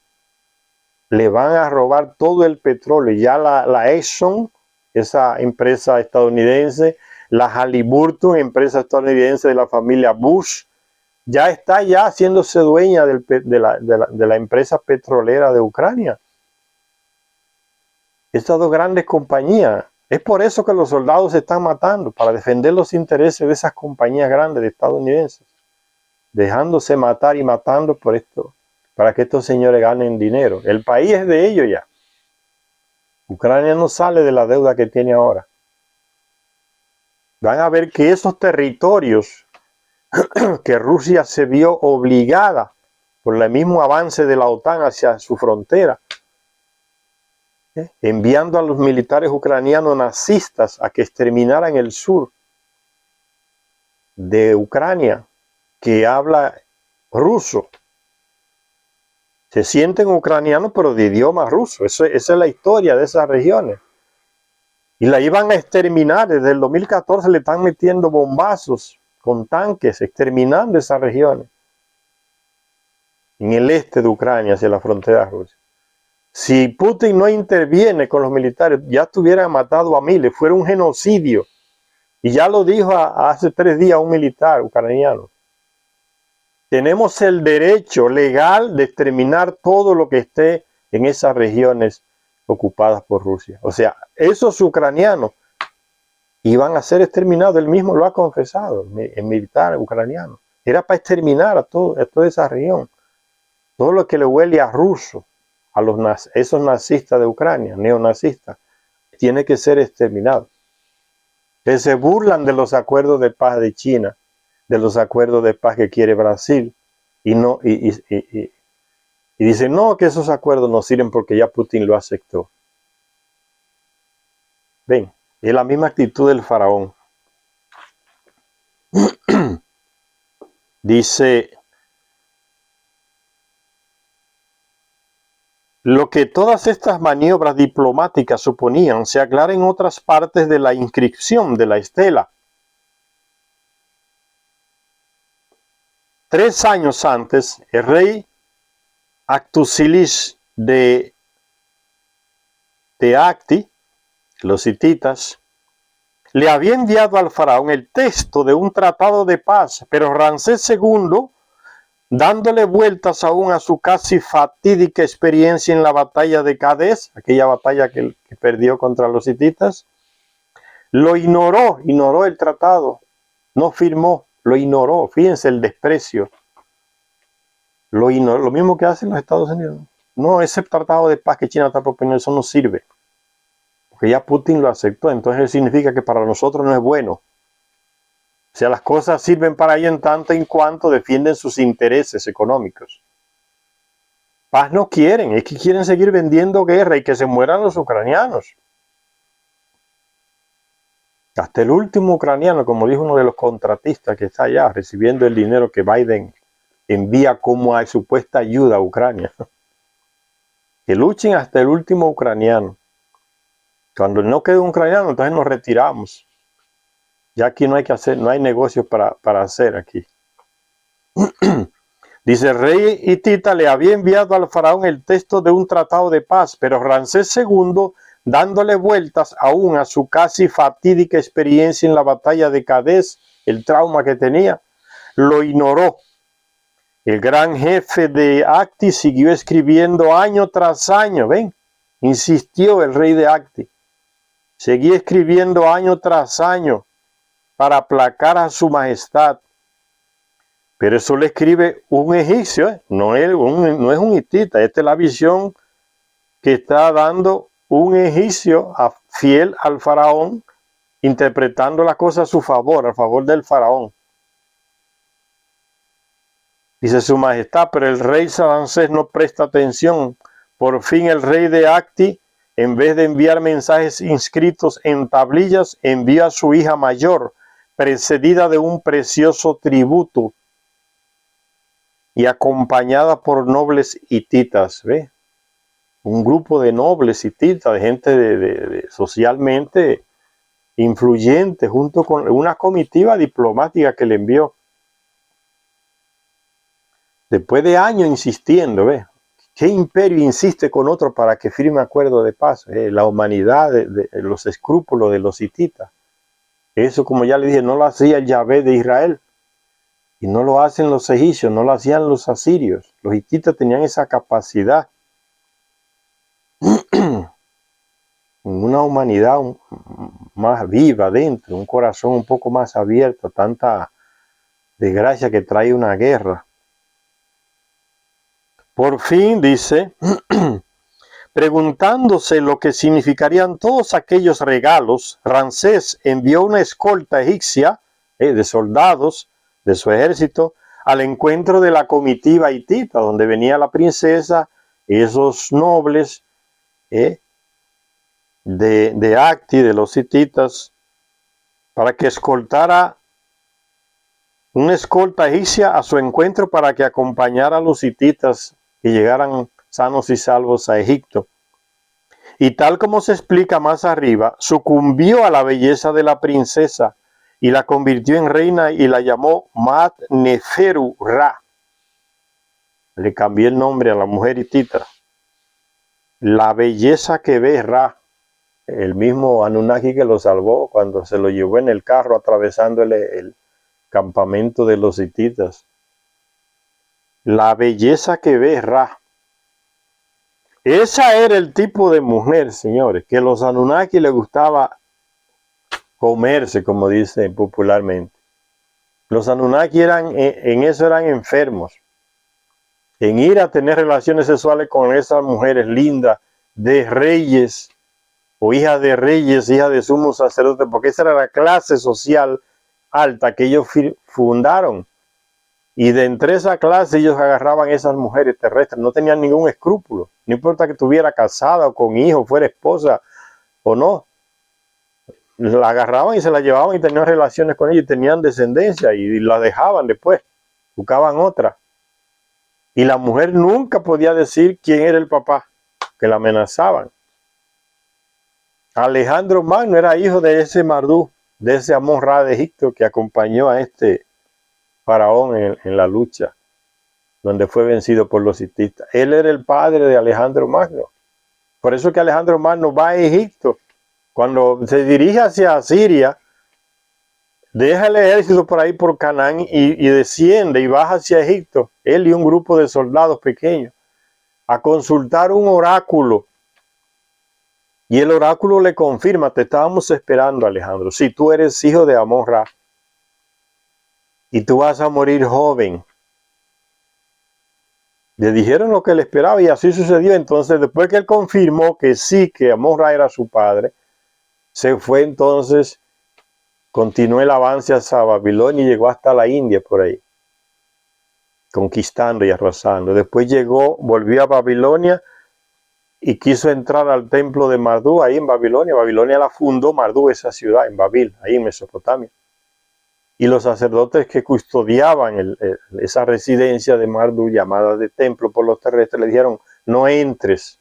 Le van a robar todo el petróleo. Ya la Exxon, esa empresa estadounidense, la Halliburton, empresa estadounidense de la familia Bush, ya está haciéndose dueña de la empresa petrolera de Ucrania. Estas dos grandes compañías. Es por eso que los soldados se están matando, para defender los intereses de esas compañías grandes de estadounidenses, dejándose matar y matando por esto, para que estos señores ganen dinero. El país es de ellos ya. Ucrania no sale de la deuda que tiene ahora. Van a ver que esos territorios que Rusia se vio obligada por el mismo avance de la OTAN hacia su frontera, enviando a los militares ucranianos nazistas a que exterminaran el sur de Ucrania, que habla ruso. Se sienten ucranianos, pero de idioma ruso. Esa es la historia de esas regiones. Y la iban a exterminar. Desde el 2014 le están metiendo bombazos con tanques, exterminando esas regiones. En el este de Ucrania, hacia la frontera rusa. Si Putin no interviene con los militares, ya estuvieran matado a miles. Fuera un genocidio. Y ya lo dijo hace 3 días un militar ucraniano. Tenemos el derecho legal de exterminar todo lo que esté en esas regiones ocupadas por Rusia. O sea, esos ucranianos iban a ser exterminados. Él mismo lo ha confesado, el militar ucraniano. Era para exterminar a toda esa región. Todo lo que le huele a ruso, a esos nazistas de Ucrania, neonazistas, tiene que ser exterminado. Que se burlan de los acuerdos de paz de China de los acuerdos de paz que quiere Brasil. Y dice, no, que esos acuerdos no sirven porque ya Putin lo aceptó. Ven, es la misma actitud del faraón. Dice, lo que todas estas maniobras diplomáticas suponían se aclara en otras partes de la inscripción de la estela. 3 años antes, el rey Actusilis de Acti, los hititas, le había enviado al faraón el texto de un tratado de paz, pero Ramsés II, dándole vueltas aún a su casi fatídica experiencia en la batalla de Cádiz, aquella batalla que perdió contra los hititas, lo ignoró el tratado, no firmó, lo ignoró. Fíjense el desprecio. Lo ignoró, lo mismo que hacen los Estados Unidos. No, ese tratado de paz que China está proponiendo, eso no sirve. Porque ya Putin lo aceptó, entonces eso significa que para nosotros no es bueno. O sea, las cosas sirven para ellos en tanto en cuanto defienden sus intereses económicos. Paz no quieren, es que quieren seguir vendiendo guerra y que se mueran los ucranianos. Hasta el último ucraniano, como dijo uno de los contratistas que está allá recibiendo el dinero que Biden envía como a supuesta ayuda a Ucrania. Que luchen hasta el último ucraniano. Cuando no quede un ucraniano, entonces nos retiramos. Ya aquí no hay que hacer, no hay negocios para hacer aquí. Dice, el rey hitita le había enviado al faraón el texto de un tratado de paz, pero Ramsés II, dándole vueltas aún a su casi fatídica experiencia en la batalla de Cádiz, el trauma que tenía, lo ignoró. El gran jefe de Acti siguió escribiendo año tras año, ven, insistió el rey de Acti. Seguía escribiendo año tras año para aplacar a su majestad. Pero eso le escribe un egipcio, no es un hitita. Esta es la visión que está dando un egipcio fiel al faraón, interpretando las cosas a su favor, a favor del faraón. Dice su majestad, pero el rey Ramsés no presta atención. Por fin el rey de Acti, en vez de enviar mensajes inscritos en tablillas, envió a su hija mayor, precedida de un precioso tributo y acompañada por nobles hititas. ¿Ve? Un grupo de nobles hititas, de gente socialmente influyente, junto con una comitiva diplomática que le envió. Después de años insistiendo, ¿ve? ¿Qué imperio insiste con otro para que firme acuerdo de paz? La humanidad, los escrúpulos de los hititas. Eso, como ya le dije, no lo hacía el Yahvé de Israel. Y no lo hacen los egipcios, no lo hacían los asirios. Los hititas tenían esa capacidad. Una humanidad más viva dentro, un corazón un poco más abierto, tanta desgracia que trae una guerra. Por fin, dice, preguntándose lo que significarían todos aquellos regalos, Ramsés envió una escolta egipcia de soldados de su ejército al encuentro de la comitiva hitita, donde venía la princesa, esos nobles de Acti, de los hititas, para que escoltara una escolta egipcia a su encuentro para que acompañara a los hititas que llegaran sanos y salvos a Egipto. Y tal como se explica más arriba, sucumbió a la belleza de la princesa y la convirtió en reina y la llamó Mat Neferu Ra. Le cambié el nombre a la mujer hitita. La belleza que ve Ra, el mismo Anunnaki que lo salvó cuando se lo llevó en el carro atravesándole el campamento de los hititas. La belleza que ve Ra. Esa era el tipo de mujer, señores, que los Anunnaki les gustaba comerse, como dicen popularmente. Los Anunnaki eran enfermos. En ir a tener relaciones sexuales con esas mujeres lindas de reyes, o hijas de reyes, hijas de sumos sacerdotes, porque esa era la clase social alta que ellos fundaron. Y de entre esa clase ellos agarraban esas mujeres terrestres, no tenían ningún escrúpulo, no importa que estuviera casada o con hijos, fuera esposa o no. La agarraban y se la llevaban y tenían relaciones con ella y tenían descendencia y la dejaban después, buscaban otra. Y la mujer nunca podía decir quién era el papá, que la amenazaban. Alejandro Magno era hijo de ese Mardú, de ese Amón-Ra de Egipto que acompañó a este faraón en la lucha, donde fue vencido por los hititas. Él era el padre de Alejandro Magno. Por eso que Alejandro Magno va a Egipto. Cuando se dirige hacia Siria, deja el ejército por ahí por Canaán y desciende y baja hacia Egipto, él y un grupo de soldados pequeños, a consultar un oráculo. Y el oráculo le confirma: te estábamos esperando, Alejandro. Si tú eres hijo de Amón-Ra y tú vas a morir joven. Le dijeron lo que le esperaba y así sucedió. Entonces, después que él confirmó que sí, que Amón-Ra era su padre, se fue entonces, continuó el avance hacia Babilonia y llegó hasta la India por ahí, conquistando y arrasando. Después llegó, volvió a Babilonia y quiso entrar al templo de Mardú ahí en Babilonia. Babilonia la fundó Mardú, esa ciudad, en Babil, ahí en Mesopotamia. Y los sacerdotes que custodiaban esa residencia de Mardú, llamada de templo por los terrestres, le dijeron: no entres.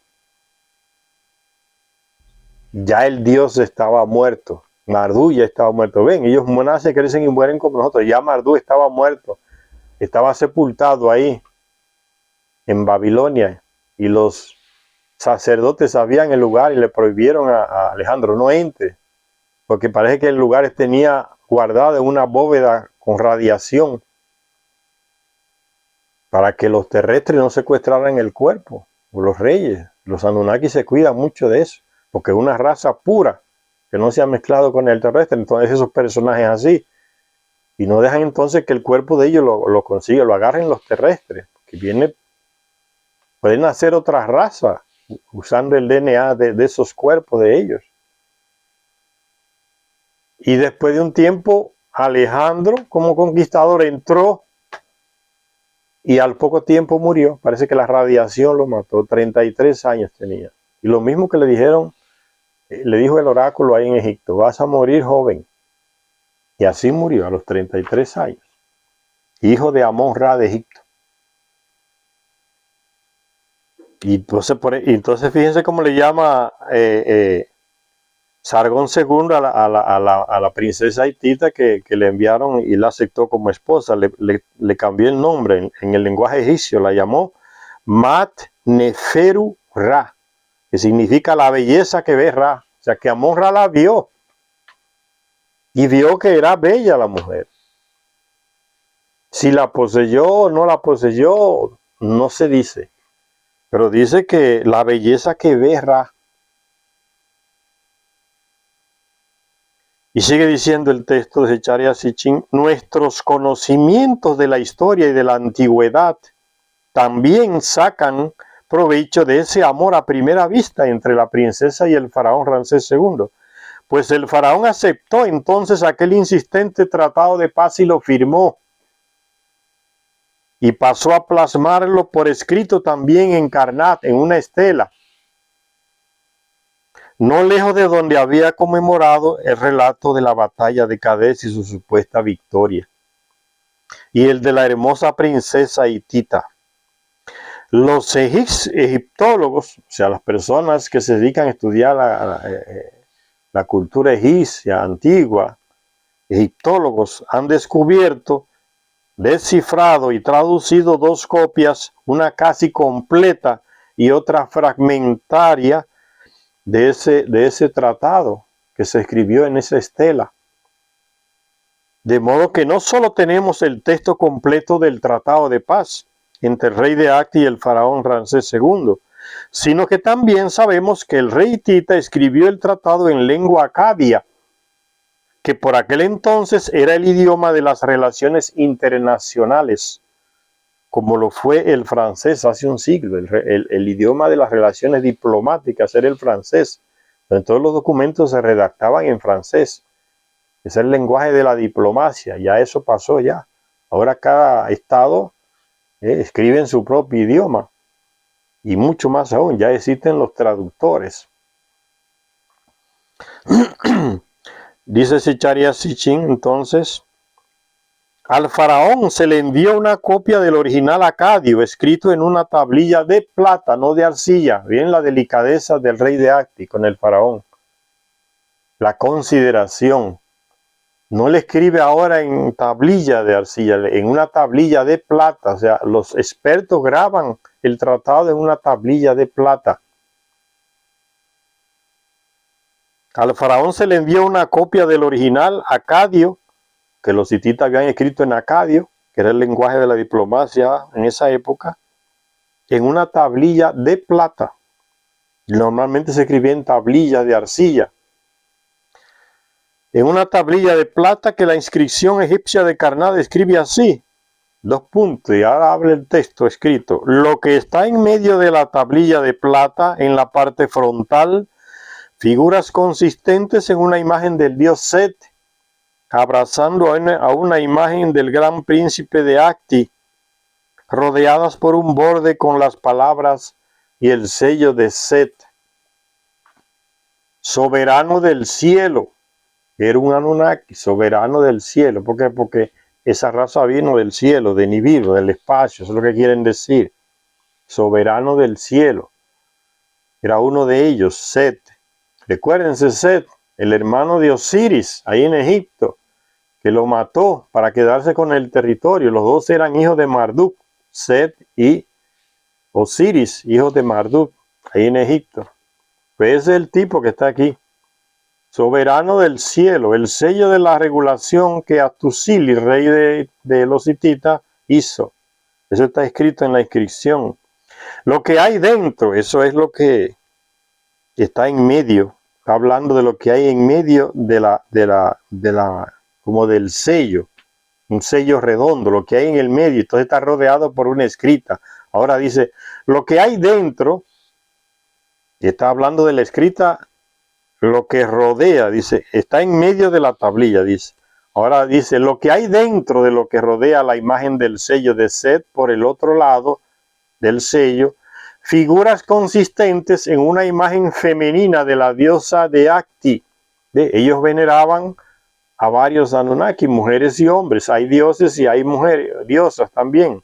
Ya el dios estaba muerto. Mardú ya estaba muerto. Ven, ellos nacen, crecen y mueren como nosotros. Ya Mardú estaba muerto. Estaba sepultado ahí, en Babilonia. Y los sacerdotes sabían el lugar y le prohibieron a Alejandro: no entre. Porque parece que el lugar tenía guardado en una bóveda con radiación para que los terrestres no secuestraran el cuerpo, o los reyes. Los Anunnaki se cuidan mucho de eso, porque es una raza pura que no se ha mezclado con el terrestre. Entonces esos personajes así, y no dejan entonces que el cuerpo de ellos lo consiga, lo agarren los terrestres, que pueden hacer otra raza usando el DNA de esos cuerpos de ellos. Y después de un tiempo, Alejandro, como conquistador, entró y al poco tiempo murió. Parece que la radiación lo mató. 33 años tenía. Y lo mismo que le dijo el oráculo ahí en Egipto: vas a morir joven. Y así murió a los 33 años. Hijo de Amón-Ra de Egipto. Y entonces fíjense cómo le llama Sargón II a la princesa hitita que le enviaron y la aceptó como esposa. Le cambió el nombre en el lenguaje egipcio, la llamó Mat-Neferu Ra, que significa la belleza que ve Ra. O sea que Amón-Ra la vio y vio que era bella la mujer. Si la poseyó o no la poseyó, no se dice, pero dice que la belleza que ve Ra. Y sigue diciendo el texto de Zecharia Sitchin: nuestros conocimientos de la historia y de la antigüedad también sacan provecho de ese amor a primera vista entre la princesa y el faraón Ramsés II. Pues el faraón aceptó entonces aquel insistente tratado de paz y lo firmó. Y pasó a plasmarlo por escrito también en Karnak, en una estela, no lejos de donde había conmemorado el relato de la batalla de Kadesh y su supuesta victoria, y el de la hermosa princesa hitita. Los egiptólogos, o sea, las personas que se dedican a estudiar la cultura egipcia antigua, egiptólogos, han descubierto, descifrado y traducido dos copias, una casi completa y otra fragmentaria, de ese tratado que se escribió en esa estela. De modo que no solo tenemos el texto completo del tratado de paz entre el rey de Acti y el faraón Ramsés II, sino que también sabemos que el rey hitita escribió el tratado en lengua acadia, que por aquel entonces era el idioma de las relaciones internacionales, como lo fue el francés hace un siglo. El idioma de las relaciones diplomáticas era el francés. Entonces todos los documentos se redactaban en francés. Es el lenguaje de la diplomacia, ya eso pasó ya. Ahora cada estado escribe en su propio idioma. Y mucho más aún, ya existen los traductores. Dice Zecharia Sitchin, entonces, al faraón se le envió una copia del original acadio, escrito en una tablilla de plata, no de arcilla. Bien la delicadeza del rey de Acti con el faraón. La consideración. No le escribe ahora en tablilla de arcilla, en una tablilla de plata. O sea, los expertos graban el tratado en una tablilla de plata. Al faraón se le envió una copia del original acadio, que los hititas habían escrito en acadio, que era el lenguaje de la diplomacia en esa época, en una tablilla de plata. Normalmente se escribía en tablillas de arcilla. En una tablilla de plata que la inscripción egipcia de Karnak escribe así, dos puntos, y ahora abre el texto escrito. Lo que está en medio de la tablilla de plata, en la parte frontal, figuras consistentes en una imagen del dios Set, abrazando a una imagen del gran príncipe de Acti, rodeadas por un borde con las palabras y el sello de Set. Soberano del cielo. Era un Anunnaki, soberano del cielo. ¿Por qué? Porque esa raza vino del cielo, de Nibiru, del espacio. Eso es lo que quieren decir. Soberano del cielo. Era uno de ellos, Set. Recuérdense Set, el hermano de Osiris, ahí en Egipto, que lo mató para quedarse con el territorio. Los dos eran hijos de Marduk, Set y Osiris, hijos de Marduk, ahí en Egipto. Pues ese es el tipo que está aquí. Soberano del cielo, el sello de la regulación que Atusili, rey de los hititas, hizo. Eso está escrito en la inscripción. Lo que hay dentro, eso es lo que está en medio. Está hablando de lo que hay en medio como del sello. Un sello redondo, lo que hay en el medio. Entonces está rodeado por una escrita. Ahora dice, lo que hay dentro, y está hablando de la escrita, lo que rodea, dice, está en medio de la tablilla, dice. Ahora dice, lo que hay dentro de lo que rodea la imagen del sello de Set, por el otro lado del sello, figuras consistentes en una imagen femenina de la diosa de Acti. Ellos veneraban a varios Anunnaki, mujeres y hombres. Hay dioses y hay mujeres, diosas también.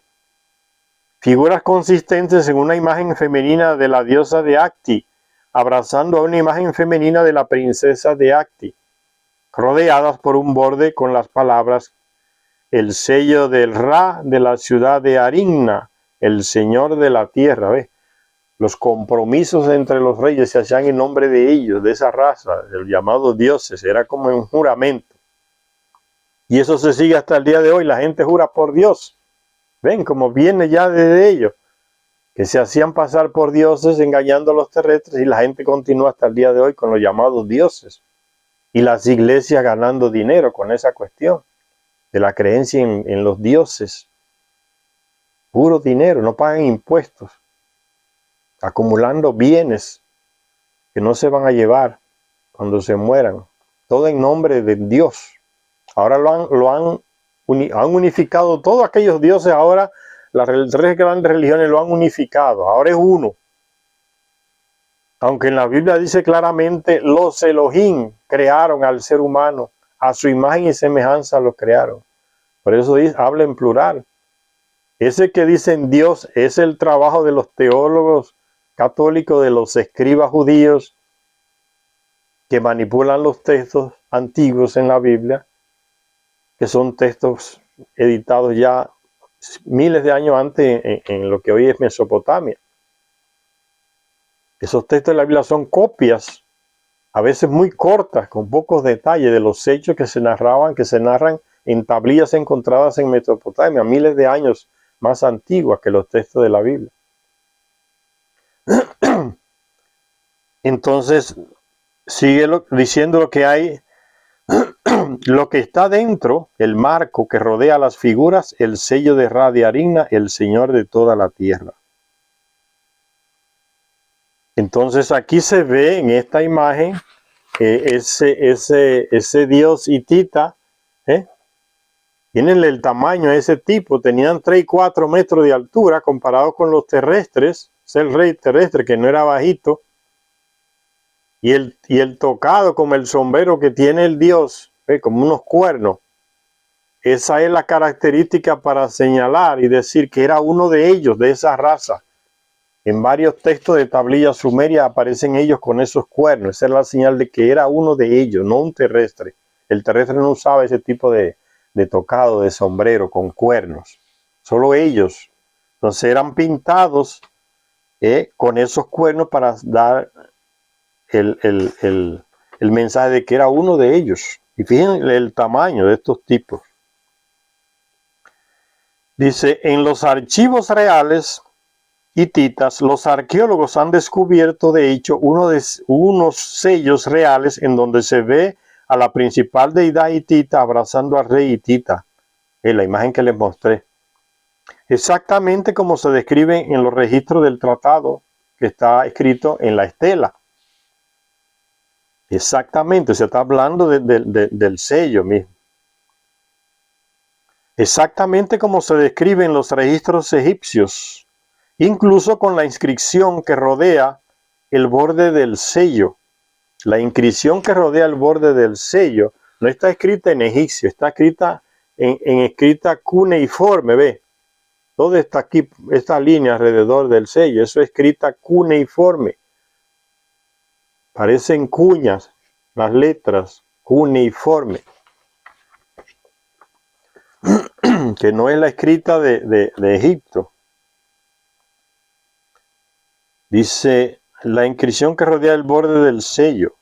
Figuras consistentes en una imagen femenina de la diosa de Acti, abrazando a una imagen femenina de la princesa de Acti, rodeadas por un borde con las palabras, el sello del Ra de la ciudad de Arinna, el señor de la tierra. ¿Ves? Los compromisos entre los reyes se hacían en nombre de ellos, de esa raza, de los llamados dioses, era como un juramento. Y eso se sigue hasta el día de hoy, la gente jura por Dios. Ven, como viene ya desde ellos, que se hacían pasar por dioses engañando a los terrestres, y la gente continúa hasta el día de hoy con los llamados dioses. Y las iglesias ganando dinero con esa cuestión de la creencia en los dioses. Puro dinero, no pagan impuestos, acumulando bienes que no se van a llevar cuando se mueran. Todo en nombre de Dios. Ahora han unificado todos aquellos dioses, ahora las tres grandes religiones lo han unificado, ahora es uno. Aunque en la Biblia dice claramente, los Elohim crearon al ser humano, a su imagen y semejanza lo crearon. Por eso habla en plural. Ese que dicen Dios es el trabajo de los teólogos católicos, de los escribas judíos, que manipulan los textos antiguos en la Biblia, que son textos editados ya miles de años antes en lo que hoy es Mesopotamia. Esos textos de la Biblia son copias, a veces muy cortas, con pocos detalles de los hechos que se narran en tablillas encontradas en Mesopotamia, miles de años más antiguas que los textos de la Biblia. Entonces, sigue diciendo lo que hay, lo que está dentro, el marco que rodea las figuras, el sello de Ra de Arinna, el Señor de toda la tierra. Entonces aquí se ve en esta imagen ese dios hitita, tiene el tamaño de ese tipo, tenían 3 y 4 metros de altura comparado con los terrestres, es el rey terrestre que no era bajito, y el tocado como el sombrero que tiene el dios, como unos cuernos. Esa es la característica para señalar y decir que era uno de ellos, de esa raza. En varios textos de tablilla sumeria aparecen ellos con esos cuernos. Esa es la señal de que era uno de ellos, no un terrestre. El terrestre no usaba ese tipo de tocado, de sombrero con cuernos. Solo ellos. Entonces eran pintados con esos cuernos para dar el mensaje de que era uno de ellos. Y fíjense el tamaño de estos tipos. Dice, en los archivos reales hititas, los arqueólogos han descubierto de hecho unos sellos reales en donde se ve a la principal deidad hitita abrazando al rey hitita, en la imagen que les mostré. Exactamente como se describe en los registros del tratado que está escrito en la estela. Exactamente, se está hablando del sello mismo. Exactamente como se describe en los registros egipcios, incluso con la inscripción que rodea el borde del sello. La inscripción que rodea el borde del sello no está escrita en egipcio, está escrita en escrita cuneiforme, ¿ve? Todo está aquí, esta línea alrededor del sello, eso es escrita cuneiforme. Parecen cuñas las letras, cuneiforme. Que no es la escrita de Egipto. Dice, la inscripción que rodea el borde del sello.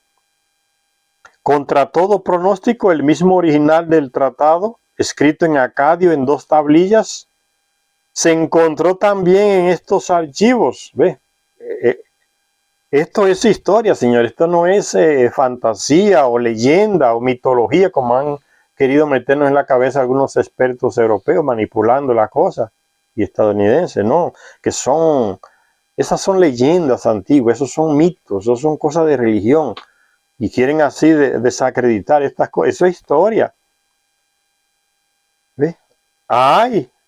Contra todo pronóstico, el mismo original del tratado, escrito en acadio en 2 tablillas, se encontró también en estos archivos. ¿Ve? Esto es historia, señor. Esto no es fantasía o leyenda o mitología como han querido meternos en la cabeza algunos expertos europeos manipulando la cosa y estadounidenses, no, que esas son leyendas antiguas, esos son mitos, esos son cosas de religión y quieren así desacreditar estas cosas. Eso es historia. ¿Ve?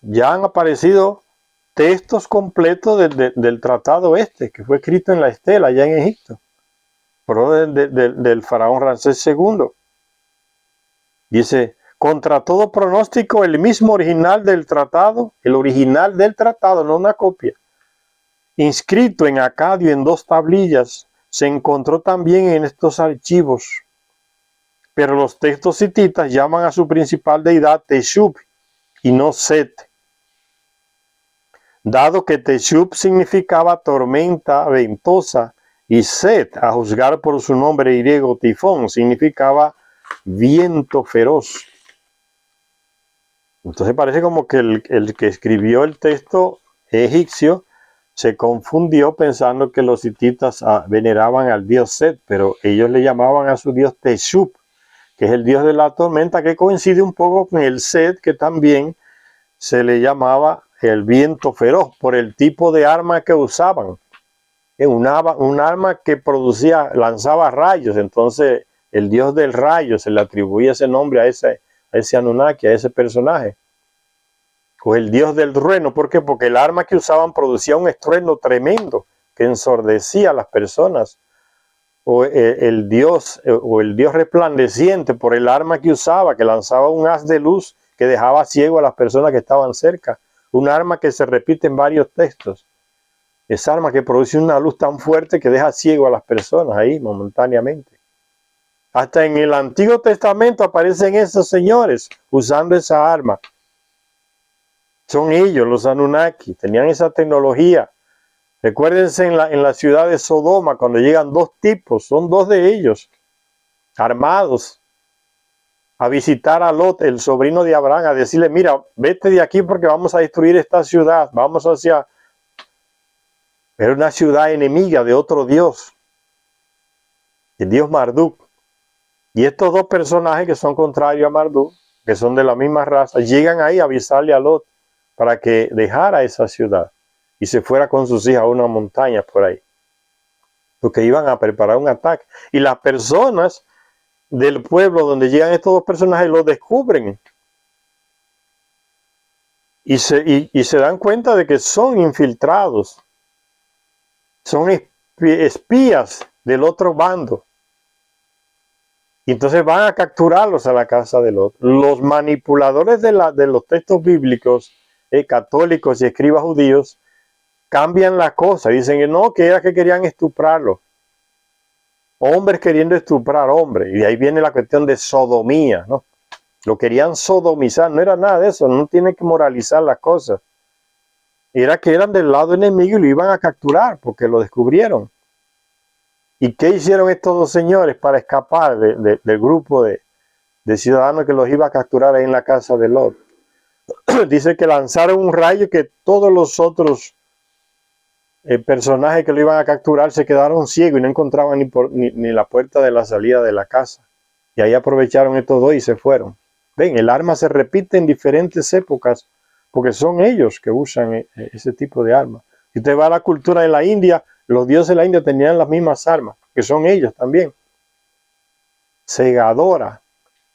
Ya han aparecido textos completos del tratado que fue escrito en la estela allá en Egipto por orden del faraón Ramsés II. Dice, contra todo pronóstico, el mismo original del tratado, no una copia, inscrito en acadio en 2 tablillas, se encontró también en estos archivos. Pero los textos hititas llaman a su principal deidad Teshub y no Set. Dado que Teshub significaba tormenta ventosa y Set, a juzgar por su nombre griego tifón, significaba viento feroz. Entonces parece como que el que escribió el texto egipcio se confundió pensando que los hititas veneraban al dios Set, pero ellos le llamaban a su dios Teshub, que es el dios de la tormenta, que coincide un poco con el Set, que también se le llamaba el viento feroz por el tipo de arma que usaban. Un arma que lanzaba rayos, entonces el dios del rayo se le atribuía ese nombre a ese Anunnaki, a ese personaje. O el dios del trueno, ¿por qué? Porque el arma que usaban producía un estruendo tremendo que ensordecía a las personas. O el dios resplandeciente por el arma que usaba, que lanzaba un haz de luz que dejaba ciego a las personas que estaban cerca. Un arma que se repite en varios textos. Esa arma que produce una luz tan fuerte que deja ciego a las personas ahí momentáneamente. Hasta en el Antiguo Testamento aparecen esos señores usando esa arma. Son ellos, los Anunnaki, tenían esa tecnología. Recuérdense en la ciudad de Sodoma, cuando llegan 2 tipos, son 2 de ellos, armados, a visitar a Lot, el sobrino de Abraham, a decirle, mira, vete de aquí porque vamos a destruir esta ciudad, vamos hacia... Era una ciudad enemiga de otro dios, el dios Marduk. Y estos 2 personajes que son contrarios a Marduk, que son de la misma raza, llegan ahí a avisarle a Lot para que dejara esa ciudad y se fuera con sus hijas a una montaña por ahí. porque iban a preparar un ataque. Y las personas del pueblo donde llegan estos dos personajes lo descubren. Y se dan cuenta de que son infiltrados, son espías del otro bando. Y entonces van a capturarlos a la casa del otro. Los manipuladores de los textos bíblicos, católicos y escribas judíos, cambian la cosa. Dicen que no, que era que querían estuprarlo. Hombres queriendo estuprar hombres. Y de ahí viene la cuestión de sodomía, ¿no? Lo querían sodomizar. No era nada de eso. No tiene que moralizar las cosas. Era que eran del lado enemigo y lo iban a capturar porque lo descubrieron. ¿Y qué hicieron estos dos señores para escapar del grupo de ciudadanos que los iba a capturar ahí en la casa de Lot? Dice que lanzaron un rayo que todos los otros personajes que lo iban a capturar se quedaron ciegos y no encontraban ni la puerta de la salida de la casa. Y ahí aprovecharon estos dos y se fueron. Ven, el arma se repite en diferentes épocas porque son ellos que usan ese tipo de armas. Si usted va a la cultura de la India, los dioses de la India tenían las mismas armas, que son ellos también. Segadora,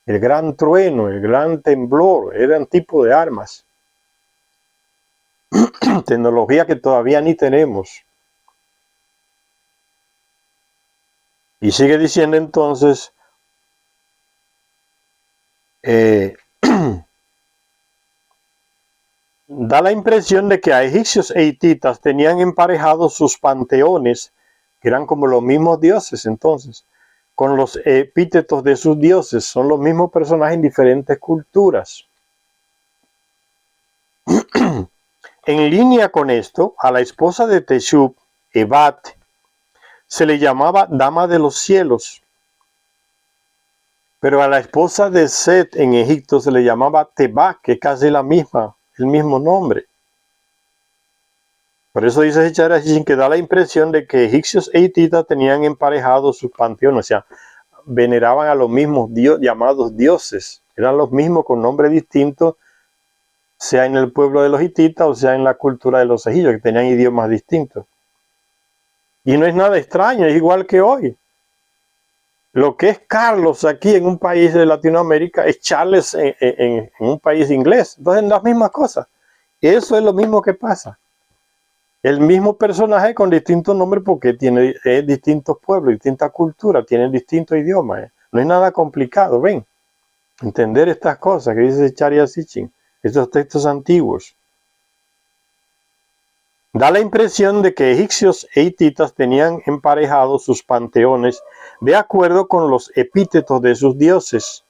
el gran trueno, el gran temblor, eran tipo de armas. Tecnología que todavía ni tenemos. Y sigue diciendo entonces, da la impresión de que a egipcios e hititas tenían emparejados sus panteones, que eran como los mismos dioses entonces, con los epítetos de sus dioses. Son los mismos personajes en diferentes culturas. En línea con esto, a la esposa de Teshub, Ebat, se le llamaba Dama de los Cielos. Pero a la esposa de Set en Egipto se le llamaba Teba, que es casi la misma, el mismo nombre. Por eso dice Echar así, que da la impresión de que egipcios e hititas tenían emparejados sus panteones, o sea, veneraban a los mismos llamados dioses. Eran los mismos con nombres distintos, sea en el pueblo de los hititas o sea en la cultura de los egipcios, que tenían idiomas distintos. Y no es nada extraño, es igual que hoy. Lo que es Carlos aquí en un país de Latinoamérica es Charles en un país inglés. Entonces, las mismas cosas. Eso es lo mismo que pasa. El mismo personaje con distintos nombres porque tiene distintos pueblos, distintas culturas, tiene distintos idiomas. No es nada complicado, ven. Entender estas cosas que dice Charia Sitchin, estos textos antiguos. Da la impresión de que egipcios e hititas tenían emparejados sus panteones de acuerdo con los epítetos de sus dioses.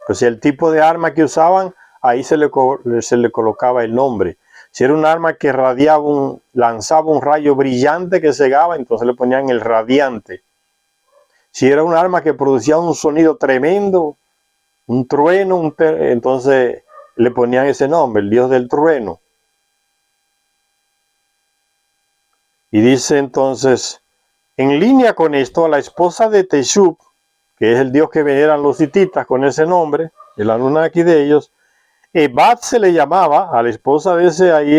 O sea, el tipo de arma que usaban, ahí se le colocaba el nombre. Si era un arma que lanzaba un rayo brillante que cegaba, entonces le ponían el radiante. Si era un arma que producía un sonido tremendo, un trueno, entonces le ponían ese nombre, el dios del trueno. Y dice entonces, en línea con esto, a la esposa de Teshub, que es el dios que veneran los hititas con ese nombre, el Anunnaki de ellos, Ebat se le llamaba, a la esposa de ese ahí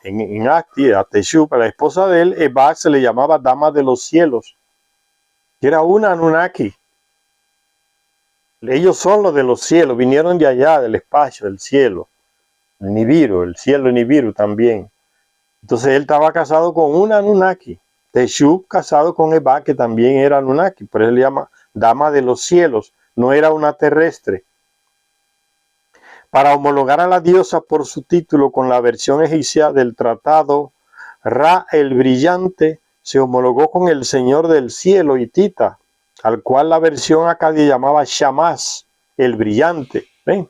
en Acti, a Teshub, a la esposa de él, Ebat se le llamaba Dama de los Cielos, que era una Anunnaki. Ellos son los de los cielos, vinieron de allá, del espacio, del cielo, el Nibiru, el cielo Nibiru también. Entonces él estaba casado con una Anunnaki. Teshub casado con Ebat, que también era Anunnaki, por eso le llama Dama de los Cielos, no era una terrestre. Para homologar a la diosa por su título con la versión egipcia del tratado, Ra el Brillante se homologó con el Señor del Cielo hitita, al cual la versión acadia llamaba Shamash, el Brillante. ¿Ven?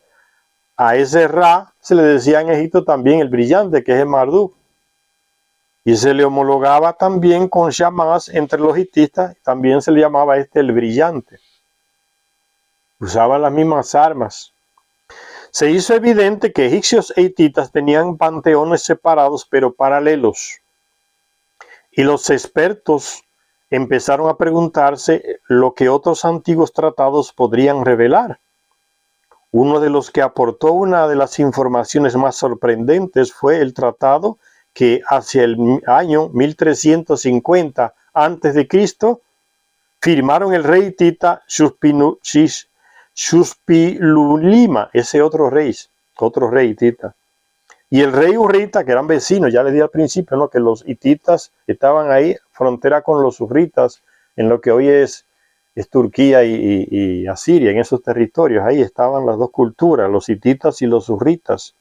A ese Ra se le decía en Egipto también el Brillante, que es el Marduk. Y se le homologaba también con Shamash entre los hititas, también se le llamaba el Brillante. Usaban las mismas armas. Se hizo evidente que egipcios e hititas tenían panteones separados pero paralelos. Y los expertos empezaron a preguntarse lo que otros antiguos tratados podrían revelar. Uno de los que aportó una de las informaciones más sorprendentes fue el tratado que hacia el año 1350 antes de Cristo, firmaron el rey hitita Shuspilulima, ese otro rey hitita. Y el rey hurrita, que eran vecinos, ya les di al principio, ¿no?, que los hititas estaban ahí, frontera con los hurritas, en lo que hoy es Turquía y Asiria, en esos territorios. Ahí estaban las dos culturas, los hititas y los hurritas.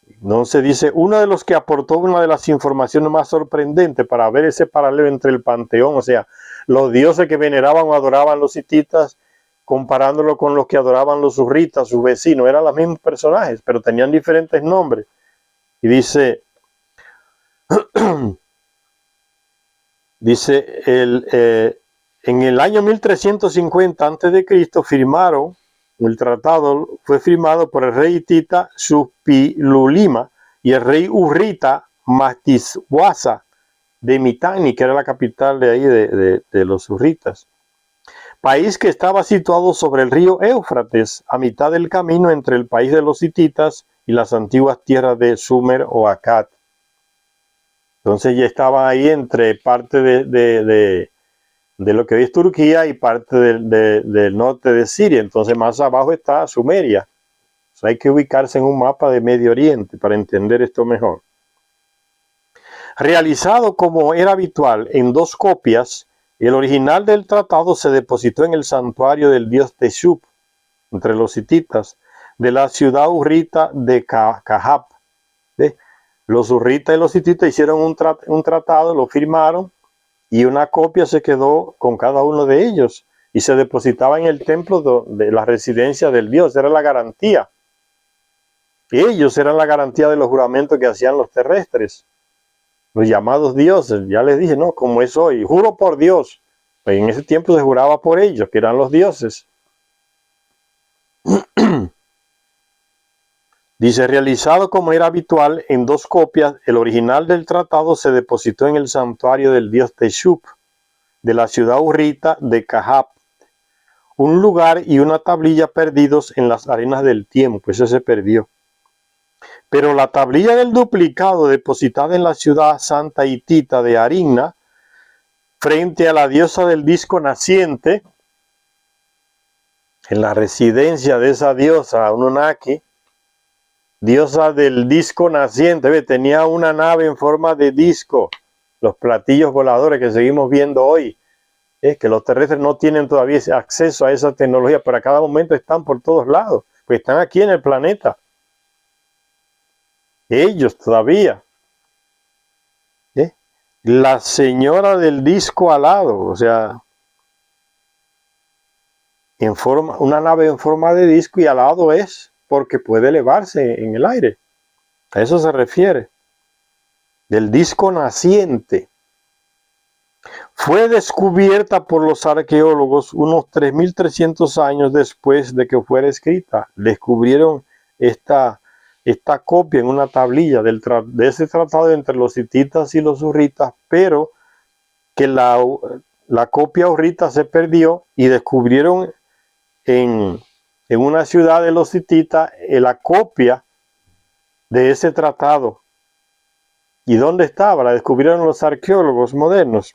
Entonces dice, uno de los que aportó una de las informaciones más sorprendentes para ver ese paralelo entre el panteón, o sea, los dioses que veneraban o adoraban los hititas, comparándolo con los que adoraban los hurritas, sus vecinos, eran los mismos personajes, pero tenían diferentes nombres. Y dice, en el año 1350 a.C. firmaron, el tratado fue firmado por el rey hitita Shuspilulima y el rey hurrita Mastiswasa de Mitanni, que era la capital de ahí de los hurritas. País que estaba situado sobre el río Éufrates, a mitad del camino entre el país de los hititas y las antiguas tierras de Sumer o Akkad. Entonces ya estaba ahí entre parte de lo que hoy es Turquía y parte del norte de Siria. Entonces más abajo está Sumeria. Entonces hay que ubicarse en un mapa de Medio Oriente para entender esto mejor. Realizado como era habitual en dos copias, el original del tratado se depositó en el santuario del dios Teshup, entre los hititas, de la ciudad hurrita de Kahab. Los hurritas y los hititas hicieron un tratado, lo firmaron, y una copia se quedó con cada uno de ellos y se depositaba en el templo de la residencia del dios. Era la garantía. Ellos eran la garantía de los juramentos que hacían los terrestres, los llamados dioses. Ya les dije, no, como es hoy, juro por Dios. Pues en ese tiempo se juraba por ellos, que eran los dioses. Dice, realizado como era habitual en dos copias, el original del tratado se depositó en el santuario del dios Teshup, de la ciudad hurrita de Kahab, un lugar y una tablilla perdidos en las arenas del tiempo. Eso se perdió. Pero la tablilla del duplicado depositada en la ciudad santa hitita de Arinna, frente a la diosa del disco naciente, en la residencia de esa diosa, Anunnaki, diosa del disco naciente, tenía una nave en forma de disco, los platillos voladores que seguimos viendo hoy, que los terrestres no tienen todavía acceso a esa tecnología, pero a cada momento están por todos lados, pues están aquí en el planeta. Ellos todavía. La señora del disco alado, o sea, una nave en forma de disco, y alado es porque puede elevarse en el aire. A eso se refiere. Del disco naciente. Fue descubierta por los arqueólogos unos 3.300 años después de que fuera escrita. Descubrieron esta copia en una tablilla de ese tratado entre los hititas y los hurritas, pero que la copia hurrita se perdió y descubrieron en una ciudad de los hititas la copia de ese tratado. ¿Y dónde estaba? La descubrieron los arqueólogos modernos.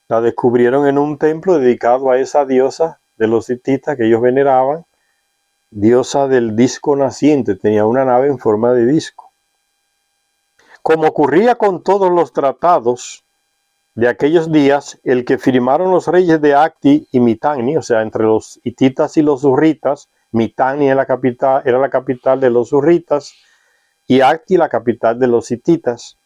La descubrieron en un templo dedicado a esa diosa de los hititas que ellos veneraban, diosa del disco naciente. Tenía una nave en forma de disco. Como ocurría con todos los tratados de aquellos días, el que firmaron los reyes de Acti y Mitanni, o sea, entre los hititas y los hurritas, Mitanni era la capital de los hurritas y Acti la capital de los hititas.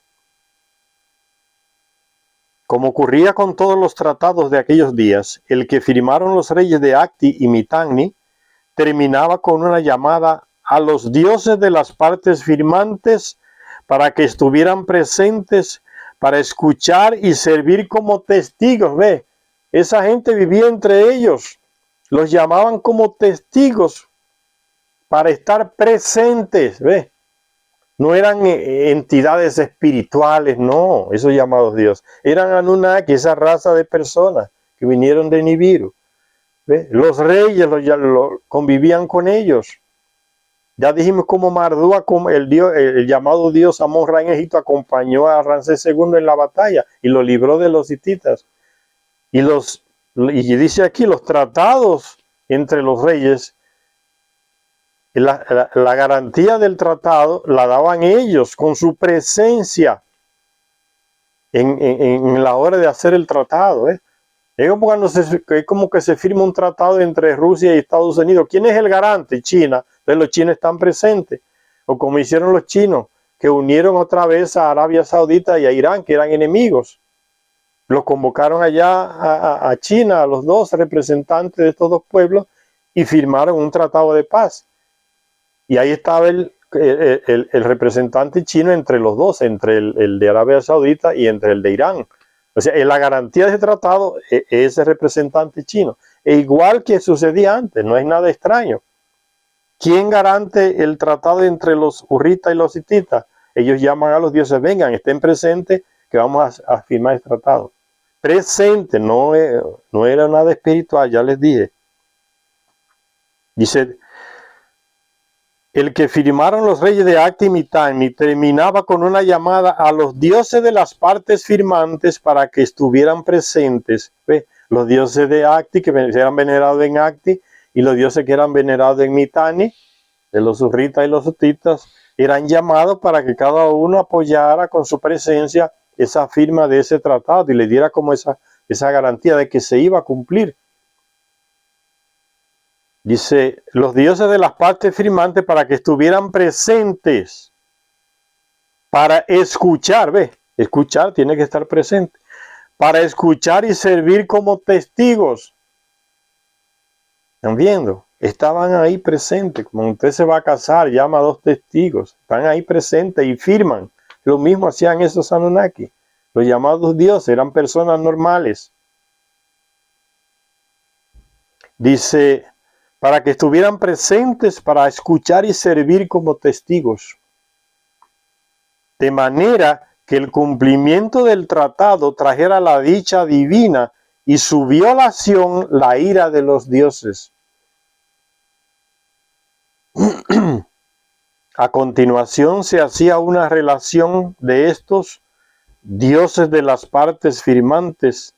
Como ocurría con todos los tratados de aquellos días, el que firmaron los reyes de Acti y Mitanni terminaba con una llamada a los dioses de las partes firmantes para que estuvieran presentes para escuchar y servir como testigos. Ve, esa gente vivía entre ellos, los llamaban como testigos para estar presentes. Ve, no eran entidades espirituales, no, esos llamados dioses, eran Anunnaki, esa raza de personas que vinieron de Nibiru. ¿Ve? Los reyes convivían con ellos. Ya dijimos cómo Mardúa, como el llamado dios Amon-Ra en Egipto, acompañó a Ramsés II en la batalla y lo libró de los hititas. Y dice aquí, los tratados entre los reyes, la garantía del tratado la daban ellos con su presencia en la hora de hacer el tratado. Es como que se firma un tratado entre Rusia y Estados Unidos. ¿Quién es el garante? China. Entonces los chinos están presentes. O como hicieron los chinos, que unieron otra vez a Arabia Saudita y a Irán, que eran enemigos. Los convocaron allá a China, a los dos representantes de estos dos pueblos, y firmaron un tratado de paz. Y ahí estaba el representante chino entre los dos, entre el de Arabia Saudita y entre el de Irán. O sea, en la garantía de ese tratado es ese representante chino. E igual que sucedía antes, no es nada extraño. ¿Quién garante el tratado entre los hurritas y los hititas? Ellos llaman a los dioses, vengan, estén presentes, que vamos a firmar el tratado. Presente, no era nada espiritual, ya les dije. Dice, el que firmaron los reyes de Acti y Mitanni terminaba con una llamada a los dioses de las partes firmantes para que estuvieran presentes. ¿Ve? Los dioses de Acti que eran venerados en Acti y los dioses que eran venerados en Mitanni, de los hurritas y los hititas, eran llamados para que cada uno apoyara con su presencia esa firma de ese tratado y le diera como esa garantía de que se iba a cumplir. Dice, los dioses de las partes firmantes para que estuvieran presentes, para escuchar, ¿ves? Escuchar tiene que estar presente, para escuchar y servir como testigos. ¿Están viendo? Estaban ahí presentes, como usted se va a casar, llama a 2 testigos, están ahí presentes y firman. Lo mismo hacían esos Anunnaki. Los llamados dioses eran personas normales. Dice, para que estuvieran presentes para escuchar y servir como testigos. De manera que el cumplimiento del tratado trajera la dicha divina y su violación la ira de los dioses. A continuación se hacía una relación de estos dioses de las partes firmantes,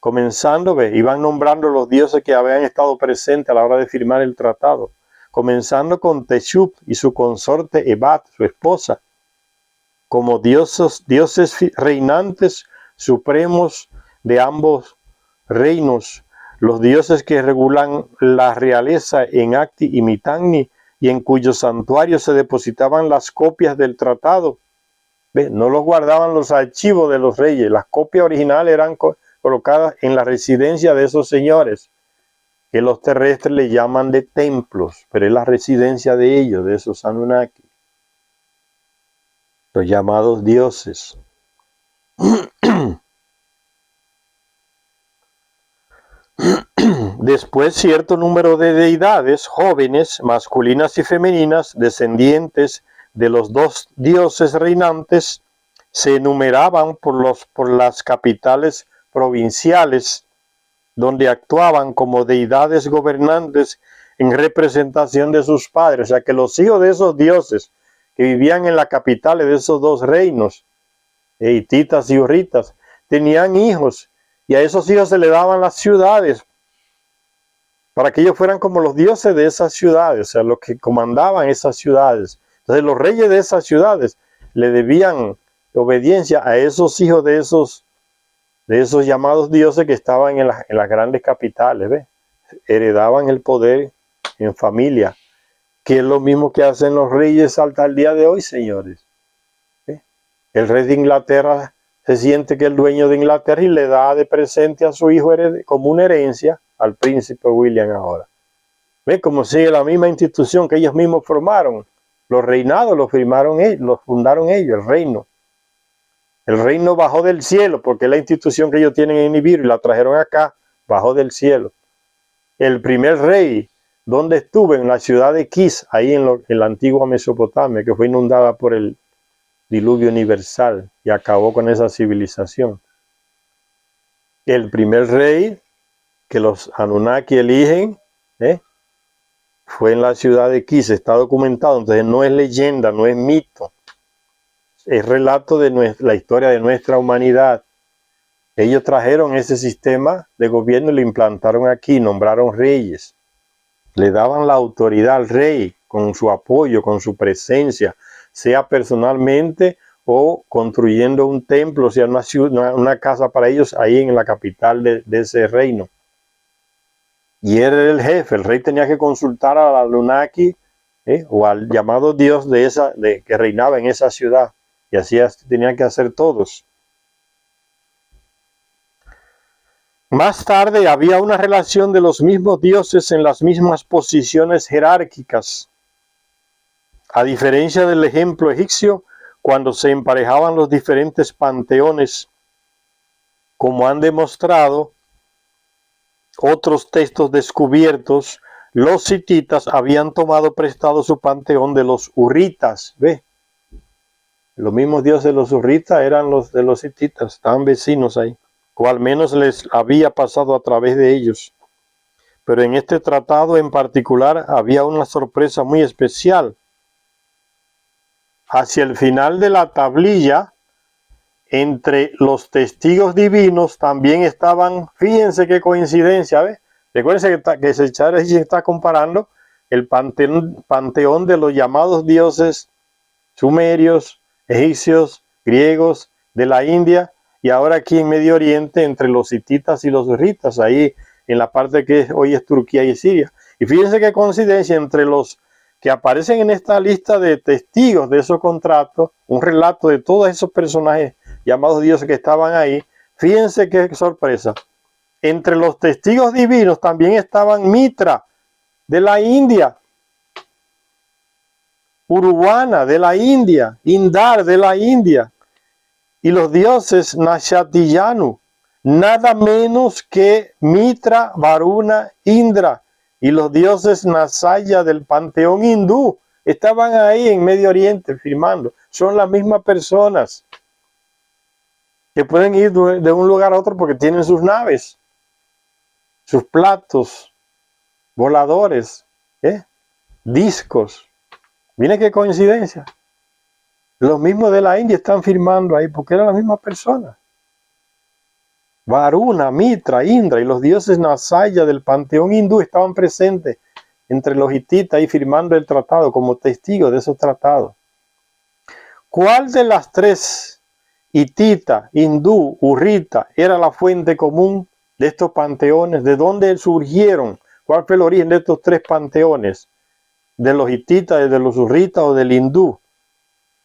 comenzando, iban nombrando los dioses que habían estado presentes a la hora de firmar el tratado, comenzando con Teshup y su consorte Ebat, su esposa, como dioses reinantes supremos de ambos reinos, los dioses que regulan la realeza en Acti y Mitanni, y en cuyos santuarios se depositaban las copias del tratado. ¿Ve? No los guardaban los archivos de los reyes, las copias originales eran colocadas en la residencia de esos señores, que los terrestres le llaman de templos, pero es la residencia de ellos, de esos Anunnaki, los llamados dioses. Después, cierto número de deidades jóvenes, masculinas y femeninas, descendientes de los 2 dioses reinantes, se enumeraban por las capitales provinciales, donde actuaban como deidades gobernantes en representación de sus padres. O sea que los hijos de esos dioses que vivían en la capital de esos 2 reinos, hititas y hurritas, tenían hijos, y a esos hijos se le daban las ciudades para que ellos fueran como los dioses de esas ciudades, o sea, los que comandaban esas ciudades. Entonces los reyes de esas ciudades le debían obediencia a esos hijos de esos llamados dioses que estaban en las grandes capitales, ¿ves? Heredaban el poder en familia, que es lo mismo que hacen los reyes hasta el día de hoy, señores. ¿Ves? El rey de Inglaterra se siente que es el dueño de Inglaterra y le da de presente a su hijo como una herencia al príncipe William ahora. ¿Ves cómo sigue la misma institución que ellos mismos formaron? Los reinados los firmaron ellos, los fundaron ellos, el reino. El reino bajó del cielo porque es la institución que ellos tienen en Nibiru y la trajeron acá, bajó del cielo. El primer rey, ¿dónde estuvo? En la ciudad de Kis, ahí en la antigua Mesopotamia, que fue inundada por el diluvio universal y acabó con esa civilización. El primer rey que los Anunnaki eligen, fue en la ciudad de Quis, está documentado, entonces no es leyenda, no es mito, es relato de la historia de nuestra humanidad. Ellos trajeron ese sistema de gobierno y lo implantaron aquí, nombraron reyes, le daban la autoridad al rey con su apoyo, con su presencia, sea personalmente o construyendo un templo, sea una casa para ellos ahí en la capital de ese reino. Y él era el jefe, el rey tenía que consultar a la Anunnaki o al llamado Dios que reinaba en esa ciudad. Y así tenían que hacer todos. Más tarde había una relación de los mismos dioses en las mismas posiciones jerárquicas. A diferencia del ejemplo egipcio, cuando se emparejaban los diferentes panteones, como han demostrado otros textos descubiertos, los hititas habían tomado prestado su panteón de los hurritas. ¿Ve? Los mismos dioses de los hurritas eran los de los hititas, estaban vecinos ahí, o al menos les había pasado a través de ellos. Pero en este tratado en particular había una sorpresa muy especial. Hacia el final de la tablilla, entre los testigos divinos también estaban, fíjense qué coincidencia, ¿ves? Recuérdense que se está comparando el panteón de los llamados dioses sumerios, egipcios, griegos, de la India, y ahora aquí en Medio Oriente entre los hititas y los hurritas, ahí en la parte que hoy es Turquía y Siria. Y fíjense qué coincidencia entre los que aparecen en esta lista de testigos de esos contratos, un relato de todos esos personajes llamados dioses que estaban ahí. Fíjense qué sorpresa. Entre los testigos divinos también estaban Mitra, de la India, Uruvana, de la India, Indar, de la India, y los dioses Nashatiyanu, nada menos que Mitra, Varuna, Indra, y los dioses Nasaya del panteón hindú, estaban ahí en Medio Oriente firmando. Son las mismas personas que pueden ir de un lugar a otro porque tienen sus naves, sus platos voladores, discos. Miren qué coincidencia. Los mismos de la India están firmando ahí porque eran las mismas personas. Varuna, Mitra, Indra y los dioses Nasaya del panteón hindú estaban presentes entre los hititas y firmando el tratado como testigos de esos tratados. ¿Cuál de las tres, hitita, hindú, hurrita, era la fuente común de estos panteones? ¿De dónde surgieron? ¿Cuál fue el origen de estos tres panteones? ¿De los hititas, de los hurritas o del hindú?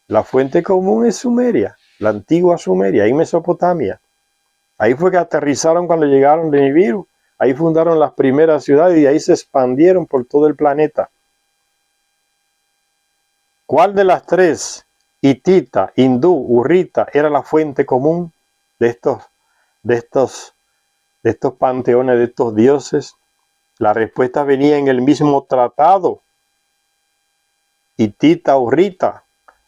La fuente común es Sumeria, la antigua Sumeria, en Mesopotamia. Ahí fue que aterrizaron cuando llegaron de Nibiru. Ahí fundaron las primeras ciudades y ahí se expandieron por todo el planeta. ¿Cuál de las tres, hitita, hindú, hurrita, era la fuente común de estos panteones, de estos dioses? La respuesta venía en el mismo tratado. Hitita, hurrita,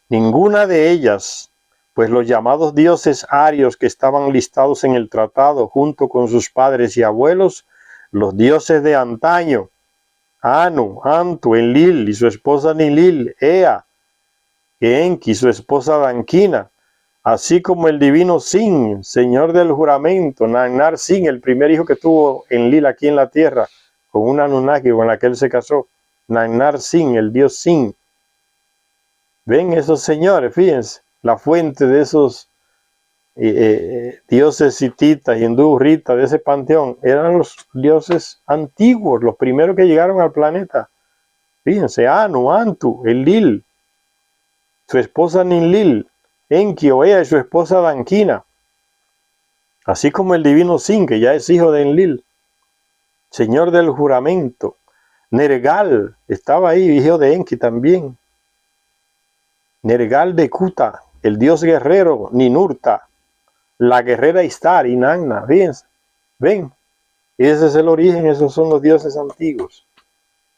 ninguna de ellas, pues los llamados dioses arios que estaban listados en el tratado junto con sus padres y abuelos, los dioses de antaño, Anu, Antu, Enlil y su esposa Nilil, Ea, Enki y su esposa Dankina, así como el divino Sin, señor del juramento, Nagnar Sin, el primer hijo que tuvo Enlil aquí en la tierra, con una Anunnaki con la que él se casó, Nagnar Sin, el dios Sin. Ven esos señores, fíjense, la fuente de esos dioses hititas, hindú, hurrita, de ese panteón, eran los dioses antiguos, los primeros que llegaron al planeta. Fíjense, Anu, Antu, Enlil, su esposa Ninlil, Enki o Ea y su esposa Dankina, así como el divino Sin, que ya es hijo de Enlil, señor del juramento. Nergal estaba ahí, hijo de Enki también. Nergal de Kuta, el dios guerrero Ninurta, la guerrera Istar, Inanna, fíjense, ven, ese es el origen, esos son los dioses antiguos.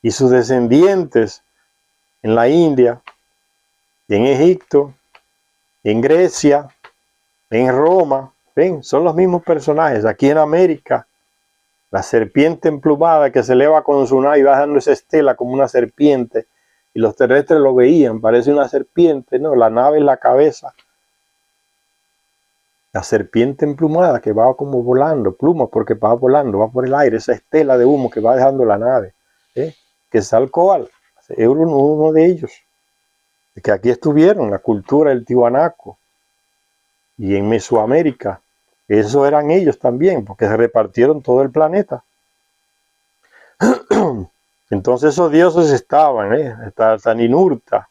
Y sus descendientes en la India, en Egipto, en Grecia, en Roma, ven, son los mismos personajes. Aquí en América, La serpiente emplumada que se eleva con su nave y va dejando esa estela como una serpiente. Y los terrestres lo veían, parece una serpiente, ¿no? La nave es la cabeza. La serpiente emplumada que va como volando, plumas porque va volando, va por el aire, esa estela de humo que va dejando la nave. Que Quetzalcóatl es uno de ellos. Que aquí estuvieron, la cultura del Tiwanaku. Y en Mesoamérica, esos eran ellos también, porque se repartieron todo el planeta. Entonces esos dioses estaban, Taninurta,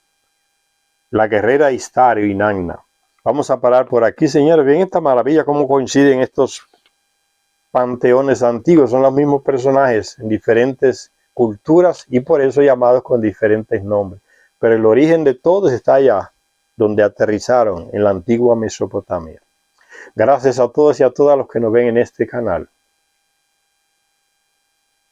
la guerrera Istari y Inanna. Vamos a parar por aquí, señores. Ven esta maravilla, cómo coinciden estos panteones antiguos. Son los mismos personajes en diferentes culturas y por eso llamados con diferentes nombres. Pero el origen de todos está allá, donde aterrizaron en la antigua Mesopotamia. Gracias a todos y a todas los que nos ven en este canal.